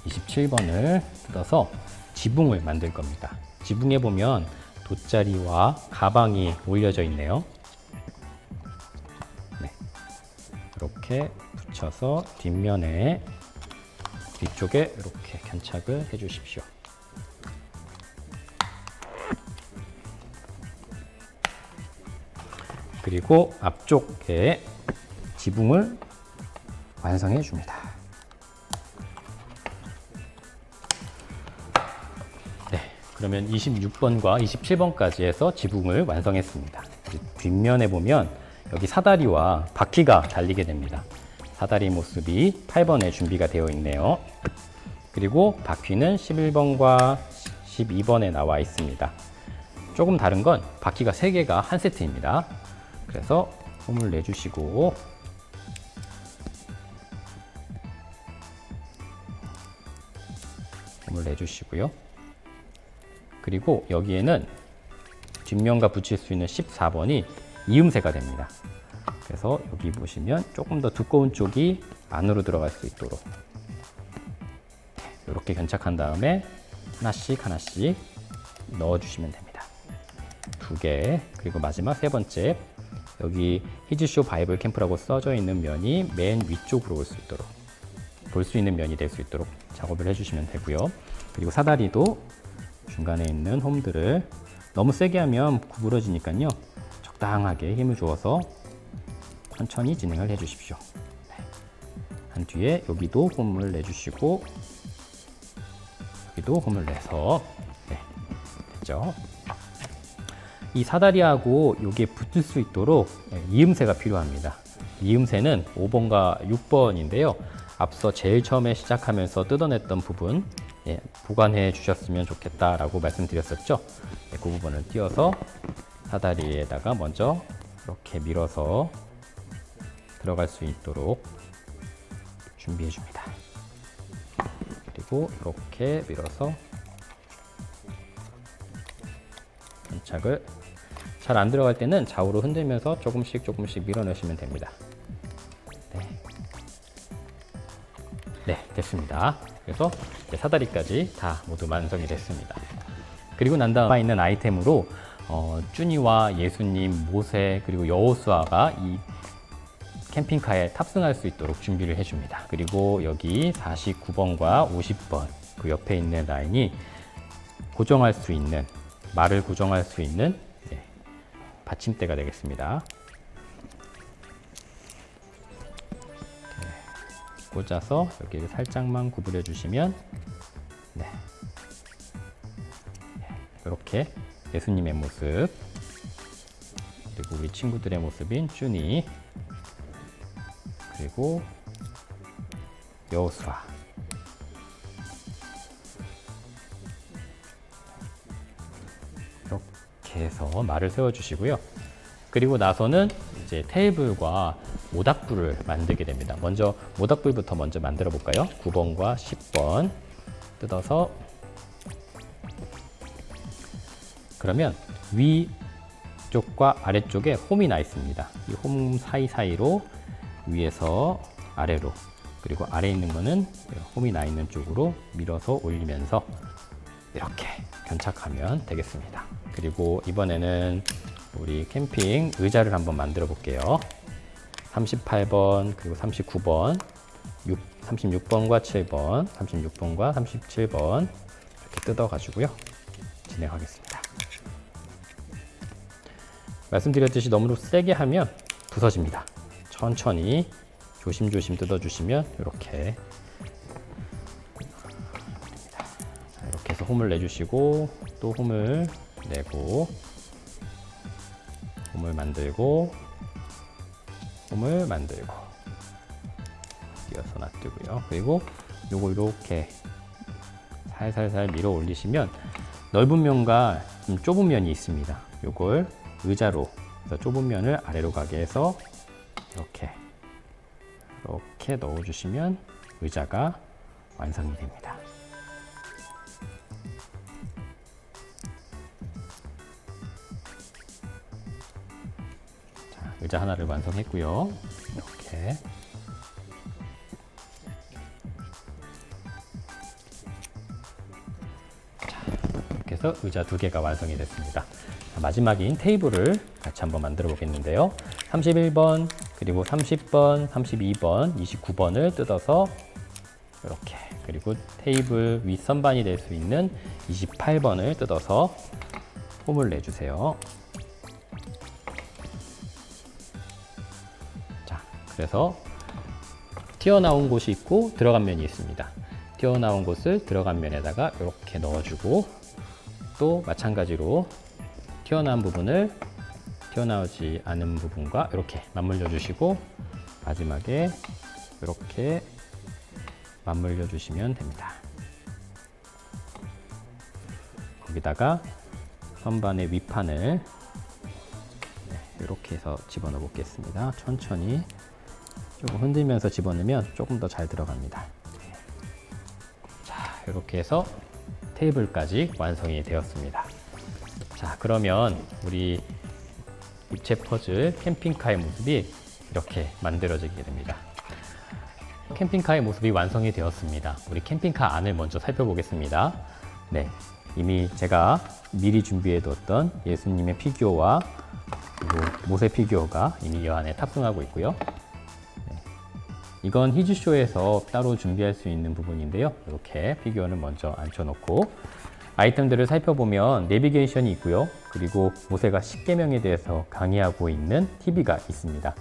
27번을 뜯어서 지붕을 만들 겁니다. 지붕에 보면 돗자리와 가방이 올려져 있네요. 네, 이렇게 붙여서 뒷면에 뒤쪽에 이렇게 견착을 해 주십시오. 그리고 앞쪽에 지붕을 완성해 줍니다. 네, 그러면 26번과 27번까지 해서 지붕을 완성했습니다. 뒷면에 보면 여기 사다리와 바퀴가 달리게 됩니다. 사다리 모습이 8번에 준비가 되어 있네요. 그리고 바퀴는 11번과 12번에 나와 있습니다. 조금 다른 건 바퀴가 3개가 한 세트입니다. 그래서 홈을 내주시고 홈을 내주시고요. 그리고 여기에는 뒷면과 붙일 수 있는 14번이 이음새가 됩니다. 그래서 여기 보시면 조금 더 두꺼운 쪽이 안으로 들어갈 수 있도록 이렇게 견착한 다음에 하나씩 넣어주시면 됩니다. 2개, 그리고 마지막 3번째, 여기 히즈쇼 바이블 캠프라고 써져 있는 면이 맨 위쪽으로 올 수 있도록, 볼 수 있는 면이 될 수 있도록 작업을 해주시면 되고요. 그리고 사다리도 중간에 있는 홈들을 너무 세게 하면 구부러지니까요, 적당하게 힘을 주어서 천천히 진행을 해주십시오. 네. 한 뒤에 여기도 홈을 내주시고 여기도 홈을 내서 네, 됐죠? 이 사다리하고 여기에 붙을 수 있도록 이음새가 필요합니다. 이음새는 5번과 6번인데요. 앞서 제일 처음에 시작하면서 뜯어냈던 부분 보관해 주셨으면 좋겠다라고 말씀드렸었죠. 그 부분을 띄워서 사다리에다가 먼저 이렇게 밀어서 들어갈 수 있도록 준비해 줍니다. 그리고 이렇게 밀어서 견착을 잘 안 들어갈 때는 좌우로 흔들면서 조금씩 밀어내시면 됩니다. 네, 됐습니다. 그래서 이제 사다리까지 다 모두 완성이 됐습니다. 그리고 난 다음 있는 아이템으로 쭈니와 예수님, 모세 그리고 여호수아가 이 캠핑카에 탑승할 수 있도록 준비를 해줍니다. 그리고 여기 49번과 50번 그 옆에 있는 라인이 고정할 수 있는 말을 고정할 수 있는 받침대가 되겠습니다. 꽂아서 여기를 살짝만 구부려 주시면 이렇게 예수님의 모습 그리고 우리 친구들의 모습인 쭈니 그리고 여호수아 이렇게 해서 말을 세워 주시고요. 그리고 나서는 이제 테이블과 모닥불을 만들게 됩니다. 먼저 모닥불부터 먼저 만들어 볼까요? 9번과 10번 뜯어서 그러면 위쪽과 아래쪽에 홈이 나 있습니다. 이 홈 사이사이로 위에서 아래로 그리고 아래에 있는 거는 홈이 나 있는 쪽으로 밀어서 올리면서 이렇게 견착하면 되겠습니다. 그리고 이번에는 우리 캠핑 의자를 한번 만들어 볼게요. 38번 그리고 39번 36번과 7번 36번과 37번 이렇게 뜯어 가지고요 진행하겠습니다. 말씀드렸듯이 너무 세게 하면 부서집니다. 천천히 조심조심 뜯어 주시면 이렇게 해서 홈을 내주시고 또 홈을 내고 홈을 만들고 홈을 만들고 띄어서 놔두고요. 그리고 요거 이렇게 살살살 밀어 올리시면 넓은 면과 좀 좁은 면이 있습니다. 요걸 의자로 그래서 좁은 면을 아래로 가게 해서 이렇게 넣어주시면 의자가 완성이 됩니다. 자, 의자 하나를 완성했고요. 이렇게 이렇게 해서 의자 2개가 완성이 됐습니다. 마지막인 테이블을 같이 한번 만들어 보겠는데요. 31번, 그리고 30번, 32번, 29번을 뜯어서 이렇게 그리고 테이블 윗선반이 될 수 있는 28번을 뜯어서 홈을 내주세요. 자, 그래서 튀어나온 곳이 있고 들어간 면이 있습니다. 튀어나온 곳을 들어간 면에다가 이렇게 넣어주고 또 마찬가지로 튀어나온 부분을 튀어나오지 않은 부분과 이렇게 맞물려 주시고 마지막에 이렇게 맞물려 주시면 됩니다. 거기다가 선반의 윗판을 이렇게 해서 집어넣어 보겠습니다. 천천히 조금 흔들면서 집어넣으면 조금 더 잘 들어갑니다. 자, 이렇게 해서 테이블까지 완성이 되었습니다. 자, 그러면 우리 입체 퍼즐 캠핑카의 모습이 이렇게 만들어지게 됩니다. 캠핑카의 모습이 완성이 되었습니다. 우리 캠핑카 안을 먼저 살펴보겠습니다. 네, 이미 제가 미리 준비해 뒀던 예수님의 피규어와 그리고 모세 피규어가 이미 이 안에 탑승하고 있고요. 네, 이건 히즈쇼에서 따로 준비할 수 있는 부분인데요. 이렇게 피규어는 먼저 앉혀놓고 아이템들을 살펴보면 내비게이션이 있고요. 그리고 모세가 10계명에 대해서 강의하고 있는 TV가 있습니다.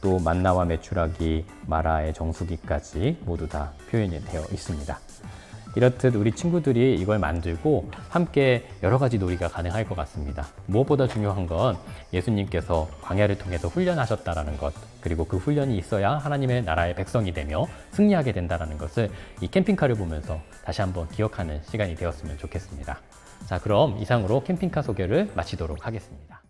또 만나와 메추라기, 마라의 정수기까지 모두 다 표현이 되어 있습니다. 이렇듯 우리 친구들이 이걸 만들고 함께 여러 가지 놀이가 가능할 것 같습니다. 무엇보다 중요한 건 예수님께서 광야를 통해서 훈련하셨다는 것, 그리고 그 훈련이 있어야 하나님의 나라의 백성이 되며 승리하게 된다는 것을 이 캠핑카를 보면서 다시 한번 기억하는 시간이 되었으면 좋겠습니다. 자, 그럼 이상으로 캠핑카 소개를 마치도록 하겠습니다.